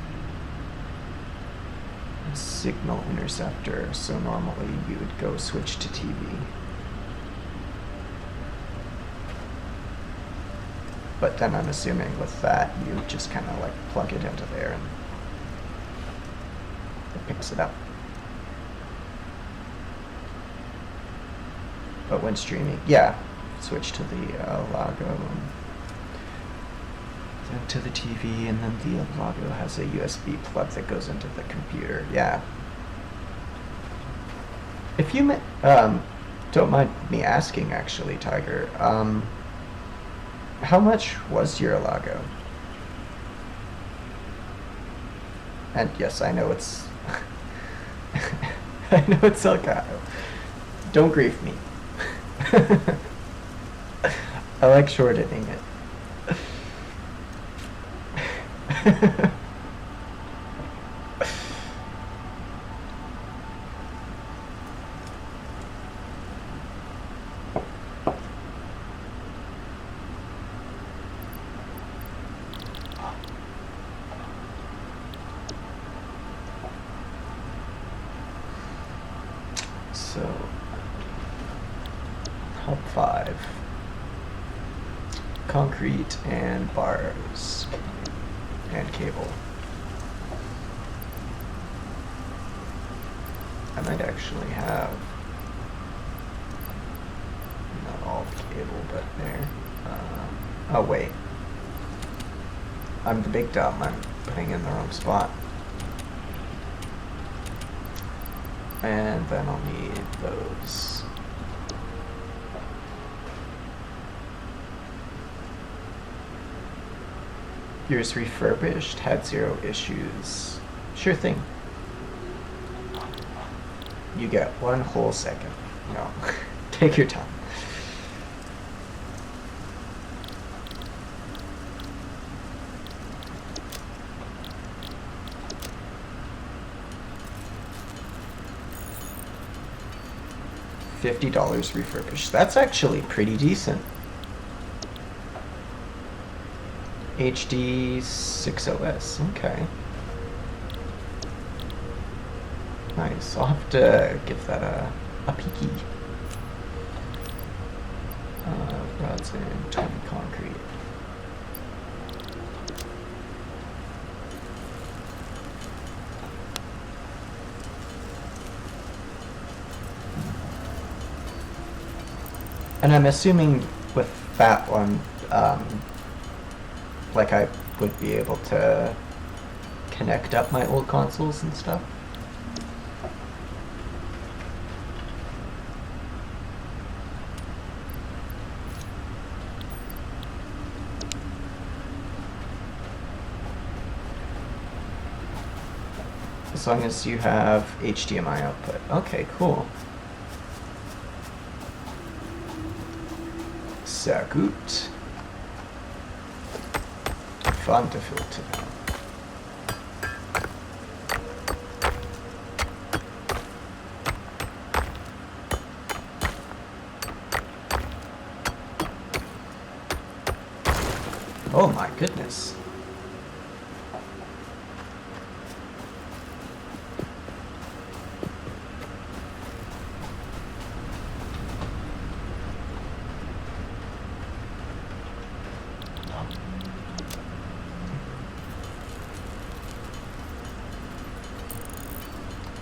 S1: a signal interceptor, so normally you would go switch to TV. But then I'm assuming with that you just kind of like plug it into there and it picks it up. But when streaming, yeah, switch to the Alago and then to the TV, and then the Alago has a USB plug that goes into the computer. Yeah. If you don't mind me asking, actually, Tiger, how much was your Alago? And yes, I know it's I know it's Elgato. Don't grief me. I like shortening it. So, hub 5. Concrete and bars and cable. I might actually have not all the cable, but there. Oh wait, I'm the big dumb. I'm putting in the wrong spot. And then I'll need those. Yours refurbished, had 0 issues. Sure thing. You get 1 whole second. No, take your time. $50 refurbished. That's actually pretty decent. HD 6OS. Okay. Nice. I'll have to give that a peeky. Rods and 20 concrete. And I'm assuming with that one, like I would be able to connect up my old consoles and stuff. As long as you have HDMI output. Okay, cool. Sehr gut. Fun to filter now. Oh my goodness.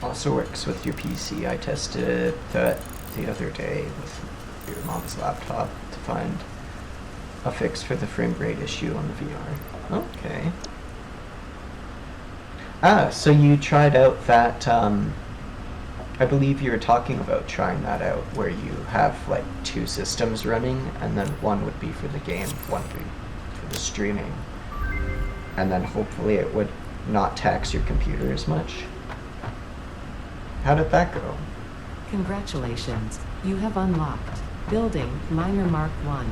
S1: Also works with your PC. I tested that the other day with your mom's laptop to find a fix for the frame rate issue on the VR. Okay. Ah, so you tried out that, I believe you were talking about trying that out, where you have like 2 systems running, and then one would be for the game, one would be for the streaming. And then hopefully it would not tax your computer as much. How did that go?
S2: Congratulations, you have unlocked Building Miner Mark 1.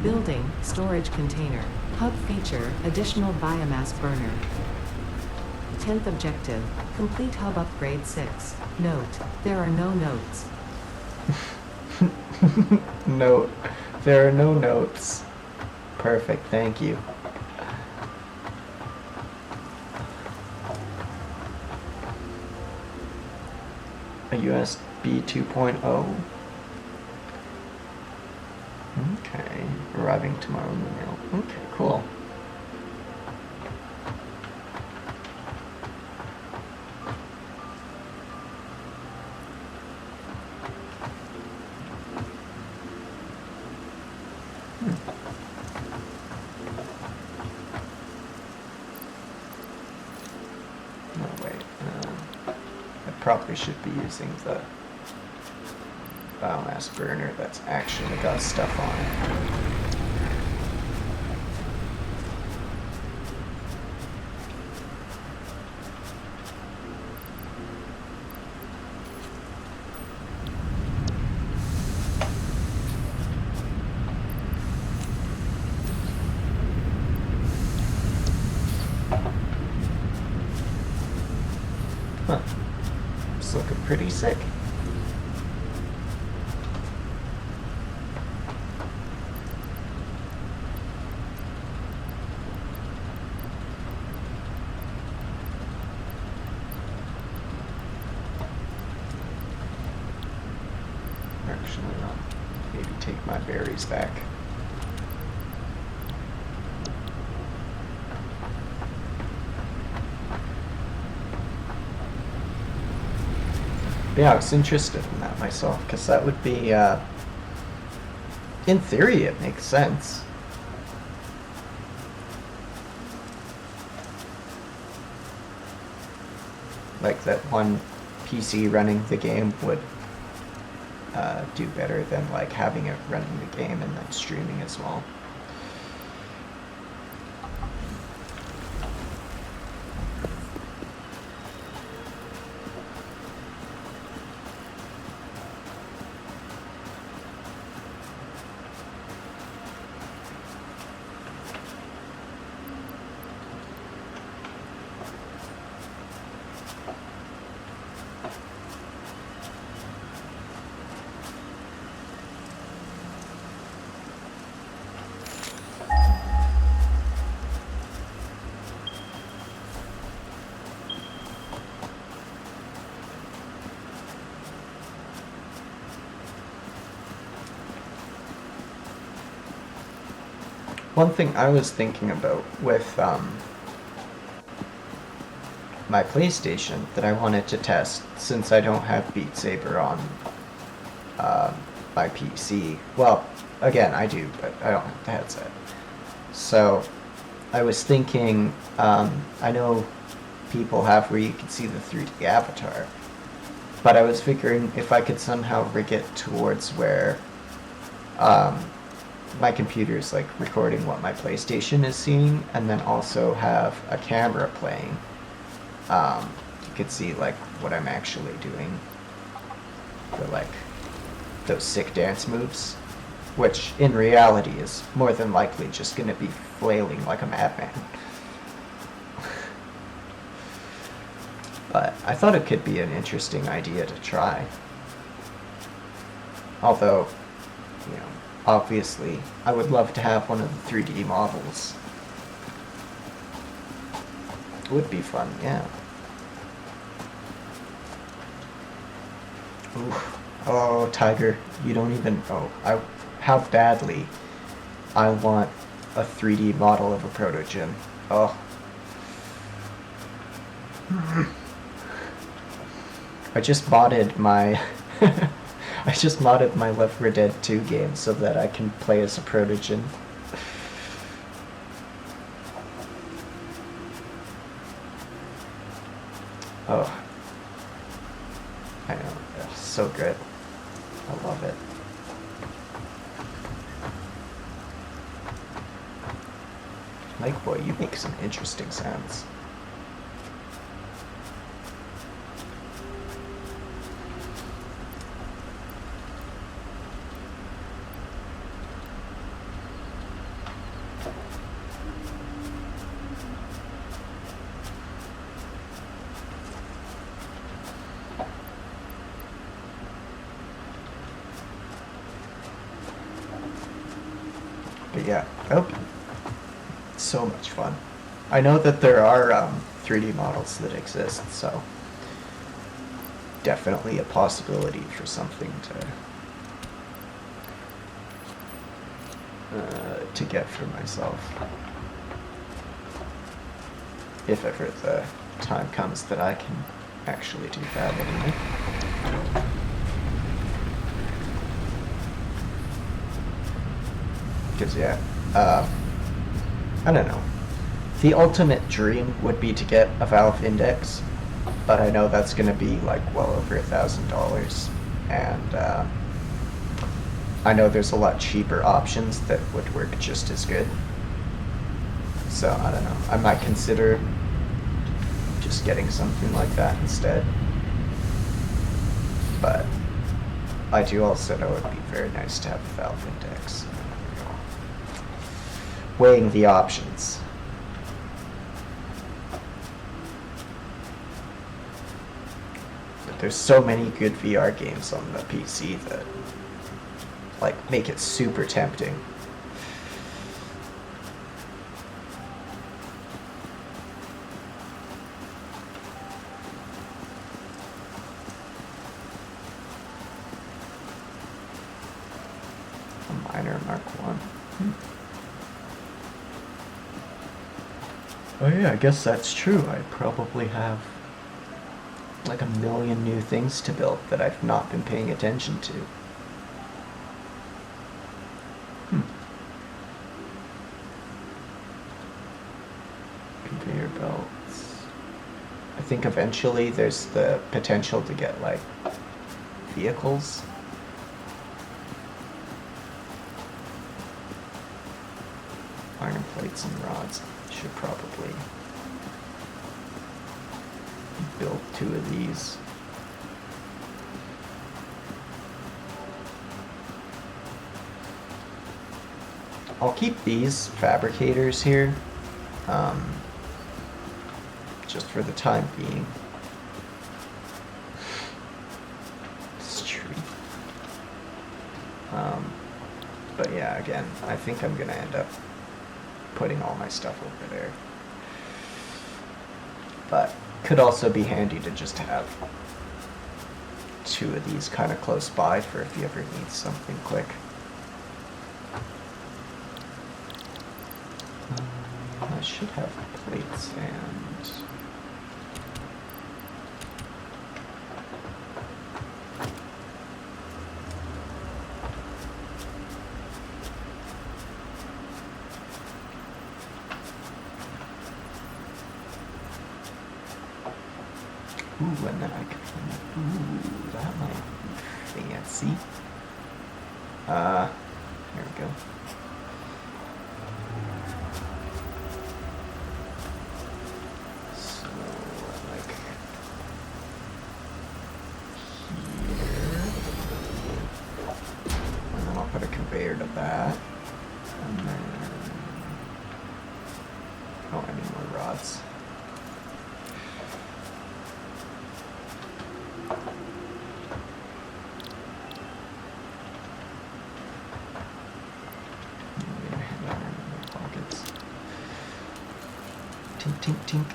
S2: Building Storage Container. Hub feature Additional Biomass Burner. 10th objective, complete hub upgrade 6. Note, there are no notes.
S1: Note, there are no notes. Perfect, thank you. A USB 2.0. Okay, arriving tomorrow in the mail. Okay, cool. No, wait. I probably should be using the biomass burner that's actually got stuff on it. Huh. It's looking pretty sick. Actually, not. Maybe take my berries back. Yeah, I was interested in that myself, because that would be, in theory, it makes sense. Like that one PC running the game would do better than like having it running the game and then streaming as well. One thing I was thinking about with my PlayStation that I wanted to test, since I don't have Beat Saber on my PC. Well, again, I do, but I don't have the headset. So I was thinking, I know people have where you can see the 3D avatar, but I was figuring if I could somehow rig it towards where my computer is like recording what my PlayStation is seeing, and then also have a camera playing. You could see like what I'm actually doing for like those sick dance moves. which in reality is more than likely just going to be flailing like a madman. But I thought it could be an interesting idea to try. Although, you know, obviously, I would love to have one of the 3D models. It would be fun, yeah. Ooh. Oh, Tiger, you don't even know how badly I want a 3D model of a proto-gym. Oh. I just modded my I just modded my Left 4 Dead 2 game so that I can play as a proto-gym. Oh. I know, it's so good. I love it. Like, boy, you make some interesting sounds. But yeah, oh, so much fun. I know that there are 3D models that exist, so definitely a possibility for something to get for myself. If ever the time comes that I can actually do that anyway. Because, yeah, I don't know. The ultimate dream would be to get a Valve Index, but I know that's going to be, like, well over $1,000. And I know there's a lot cheaper options that would work just as good. So, I don't know. I might consider just getting something like that instead. But I do also know it would be very nice to have a Valve Index. Weighing the options. But there's so many good VR games on the PC that, like, make it super tempting. A minor Mark 1. Oh yeah, I guess that's true. I probably have like a million new things to build that I've not been paying attention to. Conveyor belts. I think eventually there's the potential to get like vehicles. Iron plates and rods. Should probably build 2 of these. I'll keep these fabricators here, just for the time being. Street. But yeah, again, I think I'm gonna end up putting all my stuff over there. But could also be handy to just have 2 of these kind of close by for if you ever need something quick. I should have plates and... Ooh, and then I can... Ooh, that might be fancy. Here we go. So, like... here... And then I'll put a conveyor conveyor to that. And then... oh, I need more rods. Pockets. Tink, tink, tink.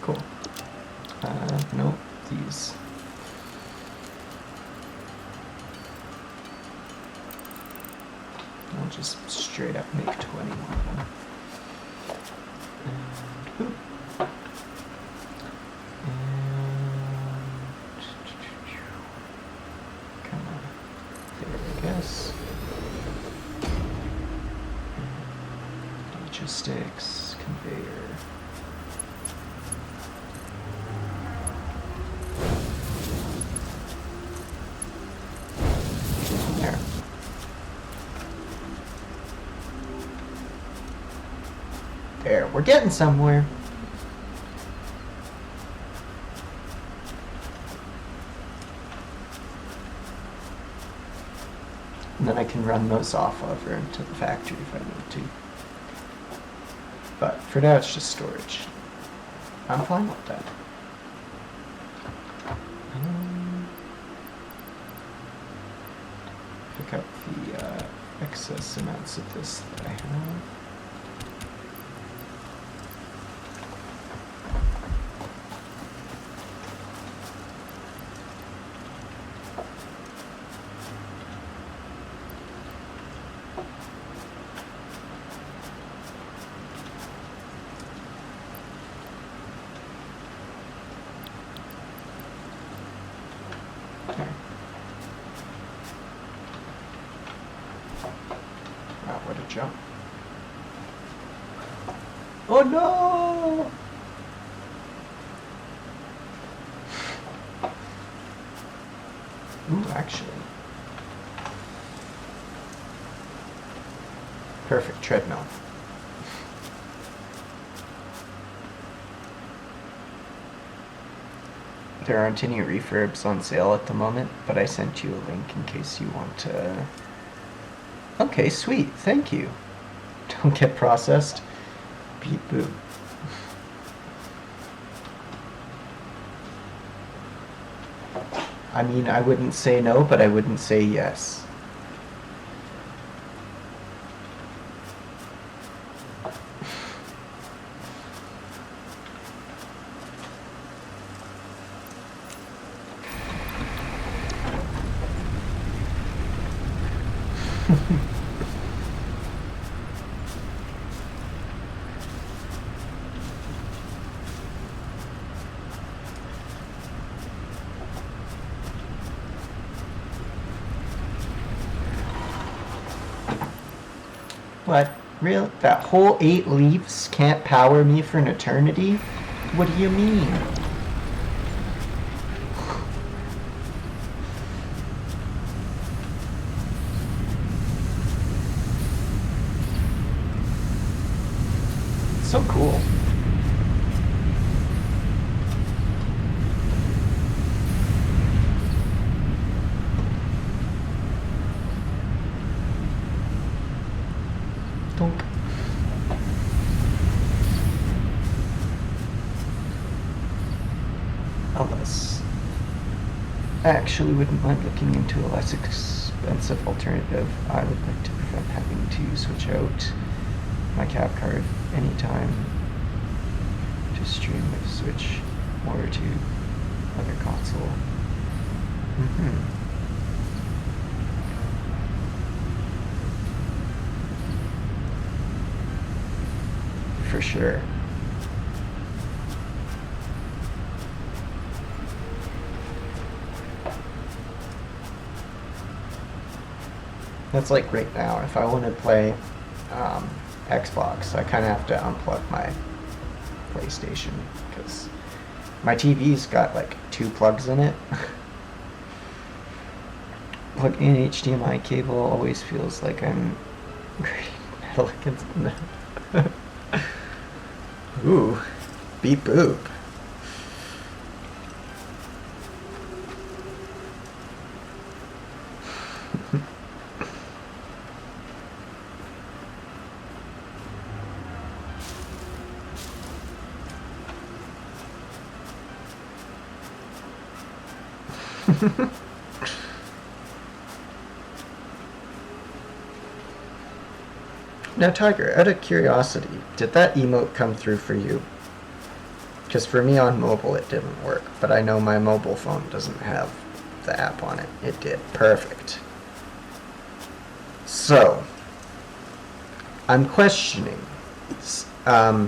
S1: Cool. Nope, these. I'll just straight up make 21 of them. And boop. And come on. There, I guess. And logistics, conveyor. There. There, we're getting somewhere. And then I can run those off over into the factory if I need to. But for now it's just storage. I'm fine with that. Pick up the excess amounts of this that I have. Okay. Wow, what a jump. Oh no! Ooh, actually. Perfect treadmill. There aren't any refurbs on sale at the moment, but I sent you a link in case you want to... Okay, sweet, thank you. Don't get processed. Beep boop. I mean, I wouldn't say no, but I wouldn't say yes. What? Real? That whole 8 leaves can't power me for an eternity? What do you mean? So cool. Donk. Unless I actually wouldn't mind looking into a less expensive alternative. I would like to prevent having to switch out my cap card anytime to stream with Switch or to other console. For sure. That's like right now, if I want to play Xbox, I kind of have to unplug my PlayStation because my TV's got like 2 plugs in it. Plugging in HDMI cable always feels like I'm grating metal against the Ooh, beep boop. Now, Tiger, out of curiosity, did that emote come through for you? Because for me on mobile it didn't work, but I know my mobile phone doesn't have the app on it. It did. Perfect. So, I'm questioning. I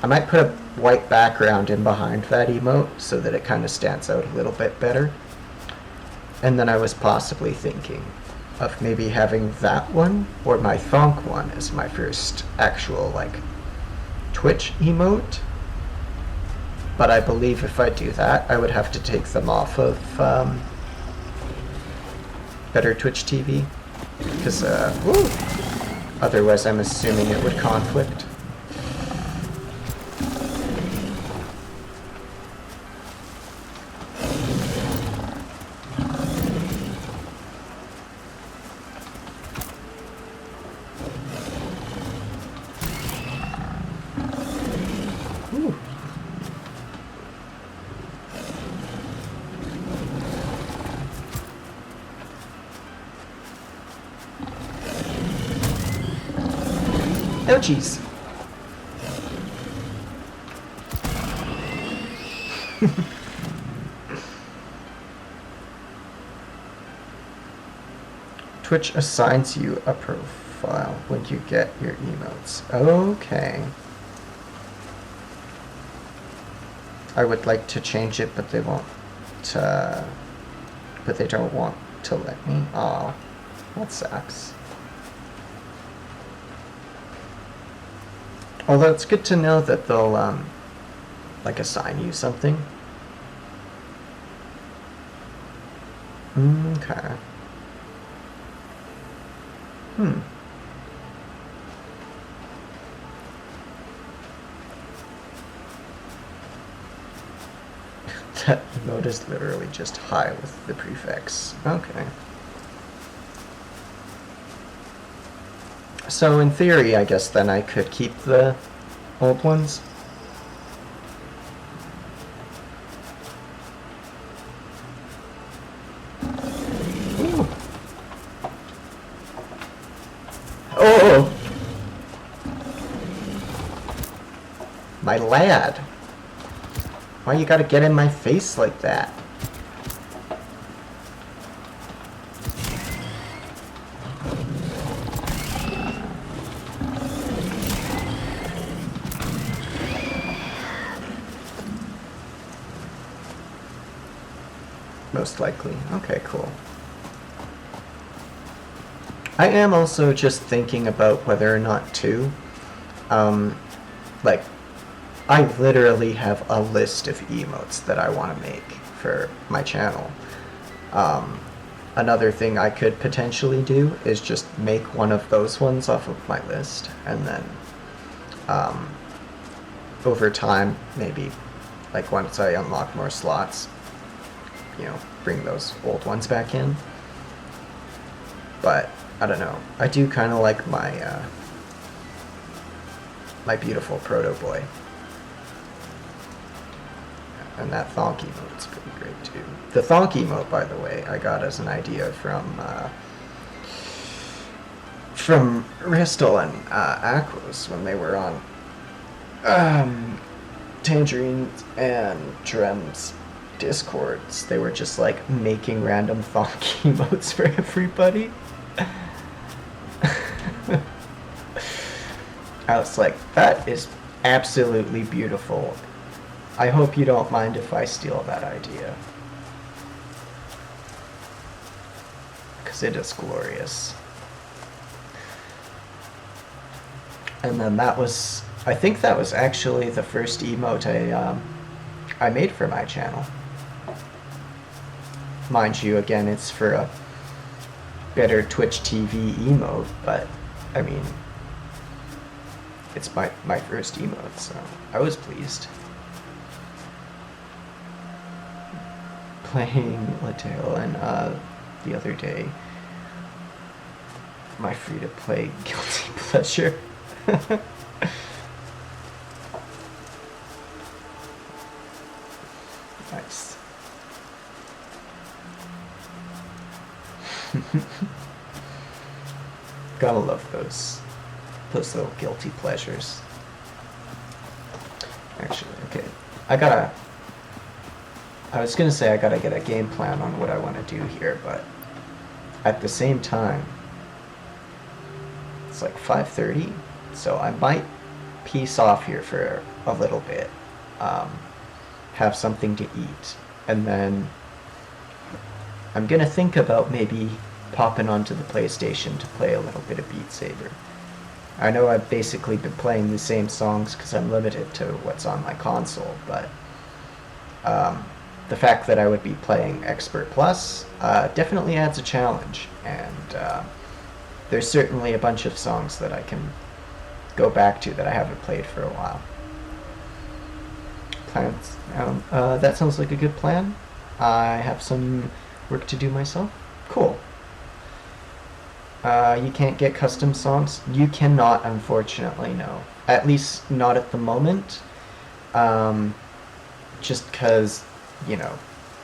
S1: might put a white background in behind that emote so that it kind of stands out a little bit better. And then I was possibly thinking of maybe having that one or my thonk one as my first actual, like, Twitch emote. But I believe if I do that, I would have to take them off of Better Twitch TV. Because, otherwise I'm assuming it would conflict. Oh, jeez. Twitch assigns you a profile when you get your emotes. Okay. I would like to change it, but they won't. But they don't want to let me. Oh, that sucks. Although it's good to know that they'll, like, assign you something. Okay. That emote is literally just hi with the prefix. Okay. So in theory, I guess then I could keep the old ones. Ooh. Oh! My lad! Why you gotta get in my face like that? Most likely. Okay, cool. I am also just thinking about whether or not to, like, I literally have a list of emotes that I want to make for my channel. Another thing I could potentially do is just make one of those ones off of my list, and then over time, maybe, like once I unlock more slots, you know, bring those old ones back in. But I don't know. I do kind of like my my beautiful proto boy, and that thonk emote's pretty great too. The thonk emote, by the way, I got as an idea from Ristal and Aquos when they were on Tangerine and Drem's Discords. They were just like making random thonk emotes for everybody. I was like, that is absolutely beautiful. I hope you don't mind if I steal that idea, because it is glorious. And then that was, I think that was actually the first emote I made for my channel. Mind you, again, it's for better Twitch TV emote, but I mean, it's my first emote, so I was pleased. Playing Latale, and the other day, my free-to-play guilty pleasure. Nice. Gotta love those little guilty pleasures. Actually, okay. I was gonna say I gotta get a game plan on what I want to do here, but at the same time, it's like 5:30, so I might peace off here for a little bit, have something to eat, and then I'm gonna think about maybe popping onto the PlayStation to play a little bit of Beat Saber. I know I've basically been playing the same songs because I'm limited to what's on my console, but the fact that I would be playing Expert Plus definitely adds a challenge, and there's certainly a bunch of songs that I can go back to that I haven't played for a while. Plans? That sounds like a good plan. I have some work to do myself. Cool. You can't get custom songs? You cannot, unfortunately, no. At least not at the moment. Just because, you know,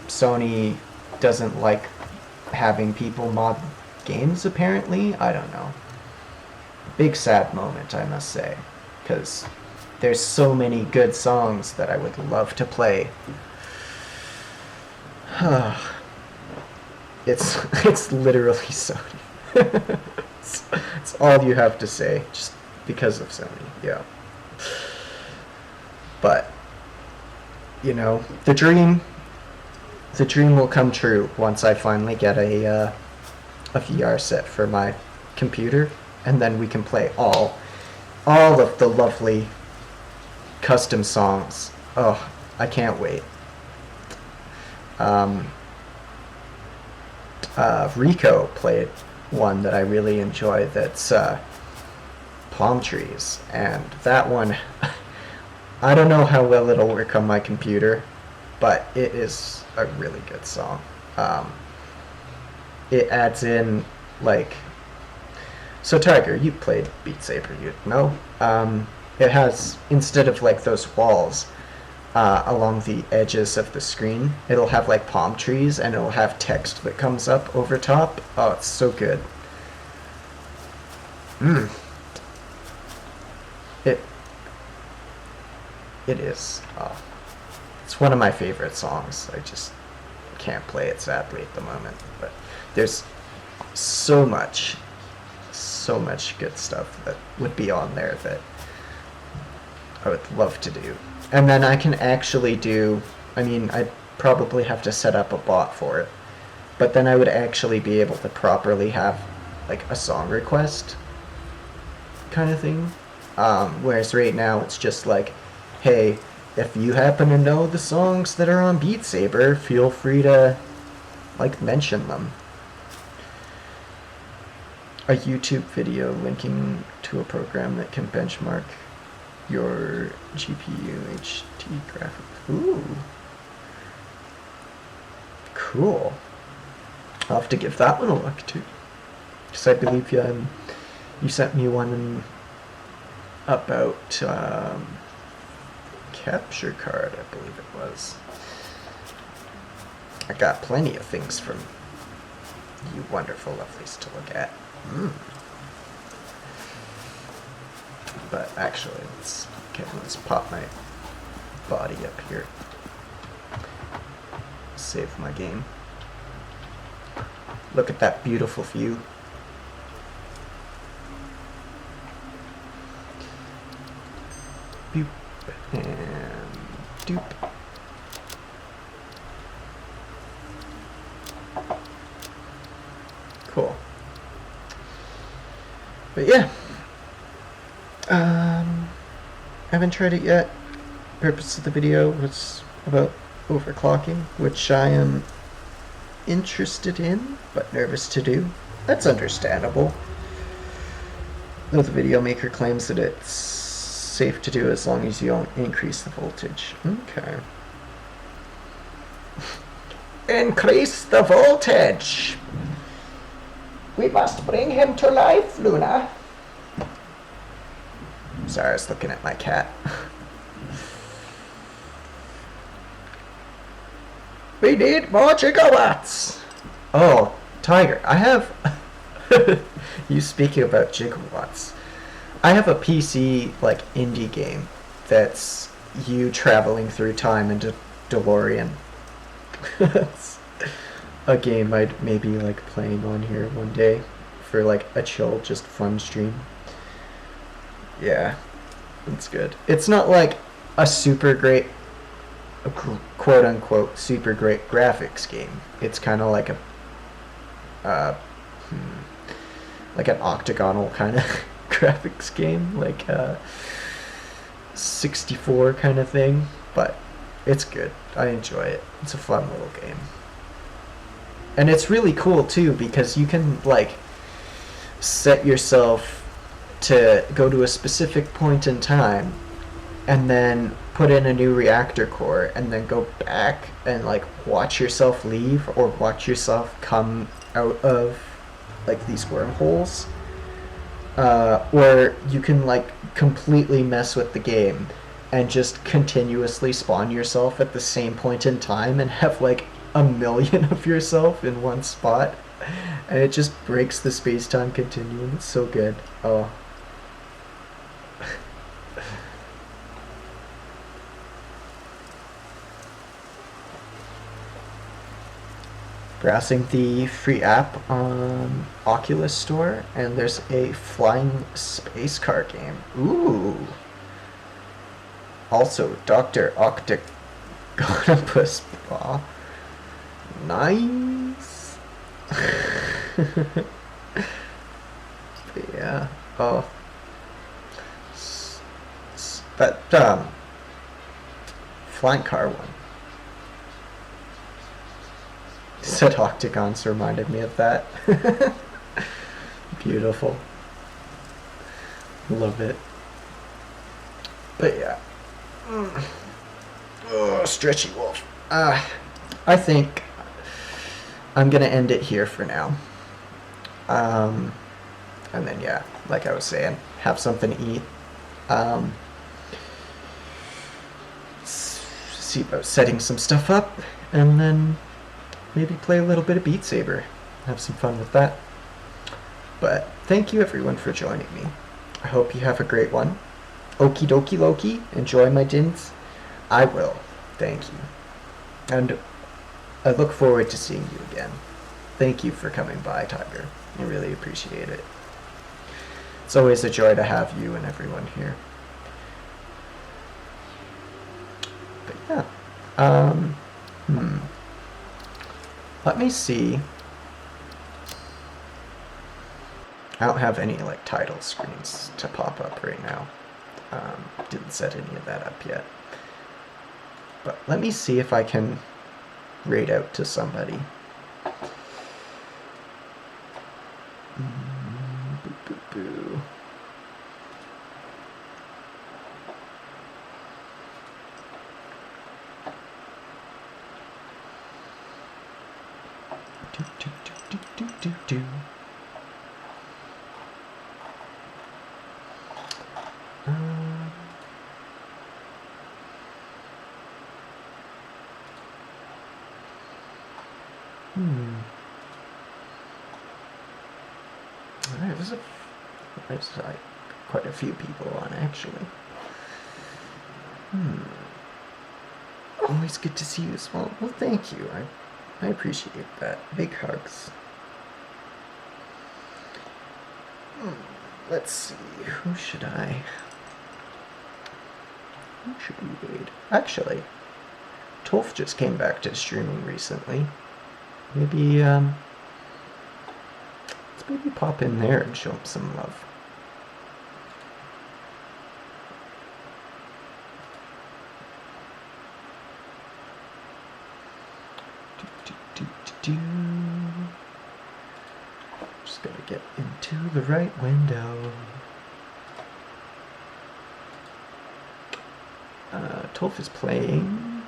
S1: Sony doesn't like having people mod games, apparently. I don't know. Big sad moment, I must say. Because there's so many good songs that I would love to play. It's literally Sony. it's all you have to say, just because of Sony, yeah. But, you know, the dream will come true once I finally get a VR set for my computer, and then we can play all of the lovely custom songs. Oh, I can't wait. Rico played one that I really enjoy that's Palm Trees, and that one I don't know how well it'll work on my computer, but it is a really good song. It adds in, like, so Tiger, you played Beat Saber, you know? It has, instead of like those walls along the edges of the screen, it'll have like palm trees, and it'll have text that comes up over top. Oh, it's so good. It is. Oh, it's one of my favorite songs. I just can't play it, sadly, at the moment. But there's so much good stuff that would be on there that I would love to do. And then I can actually do, I mean, I'd probably have to set up a bot for it, but then I would actually be able to properly have, like, a song request kind of thing. Whereas right now it's just like, hey, if you happen to know the songs that are on Beat Saber, feel free to, like, mention them. A YouTube video linking to a program that can benchmark your GPU HD graphics. Ooh. Cool. I'll have to give that one a look too. Because I believe you sent me one about capture card, I believe it was. I got plenty of things from you wonderful lovelies to look at. But actually, let's pop my body up here. Save my game. Look at that beautiful view. Boop and doop. Cool. But yeah. Haven't tried it yet. Purpose of the video was about overclocking, which I am interested in, but nervous to do. That's understandable. Though the video maker claims that it's safe to do as long as you don't increase the voltage. Okay. Increase the voltage! We must bring him to life, Luna. Sorry, I was looking at my cat. We need more gigawatts! Oh, Tiger, I have... You speaking about gigawatts. I have a PC, like, indie game that's you traveling through time into DeLorean. That's a game I'd maybe like playing on here one day for like a chill, just fun stream. Yeah, it's good. It's not like a super great, quote unquote, super great graphics game. It's kind of like a, like an octagonal kind of graphics game, like a 64 kind of thing, but it's good. I enjoy it. It's a fun little game. And it's really cool too because you can like set yourself to go to a specific point in time and then put in a new reactor core and then go back and like watch yourself leave or watch yourself come out of like these wormholes. Or you can like completely mess with the game and just continuously spawn yourself at the same point in time and have like a million of yourself in one spot, and it just breaks the space-time continuum. It's so good. Oh. Browsing the free app on Oculus Store, and there's a flying space car game. Ooh. Also, Dr. Octopus Bra. Nice. But yeah. Oh. That flying car one. Said octagons reminded me of that. Beautiful. Love it. But yeah. Oh, stretchy wolf. I think I'm gonna end it here for now. And then yeah, like I was saying, have something to eat. See about setting some stuff up, and then maybe play a little bit of Beat Saber. Have some fun with that. But thank you everyone for joining me. I hope you have a great one. Okie dokie Loki, enjoy my dins. I will. Thank you. And I look forward to seeing you again. Thank you for coming by, Tiger. I really appreciate it. It's always a joy to have you and everyone here. But yeah. Let me see. I don't have any like title screens to pop up right now. Didn't set any of that up yet. But let me see if I can raid out to somebody. Boo, boo, boo. Do, do, do, do, do, do. There's like quite a few people on actually. Always good to see you as well. Well, thank you. I appreciate that. Big hugs. Let's see. Who should we raid? Actually, Tolf just came back to streaming recently. Maybe let's maybe pop in there and show him some love. Just gotta get into the right window. Tolf is playing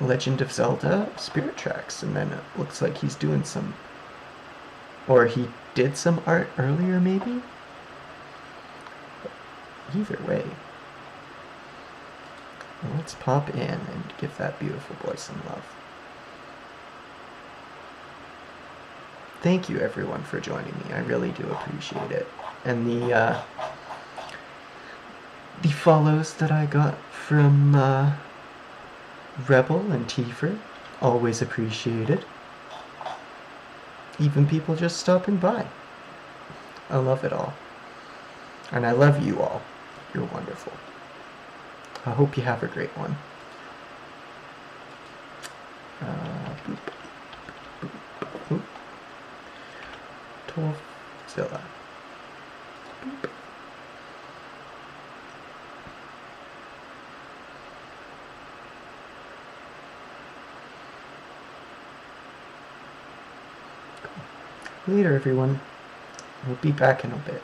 S1: Legend of Zelda Spirit Tracks, and then it looks like he's doing some, or he did some art earlier maybe? Either way, let's pop in and give that beautiful boy some love. Thank you everyone for joining me. I really do appreciate it. And the follows that I got from Rebel and Tiefer, always appreciated. Even people just stopping by. I love it all. And I love you all. You're wonderful. I hope you have a great one. Boop. Boop. Boop. Tolfzilla. Boop. Later, everyone. We'll be back in a bit.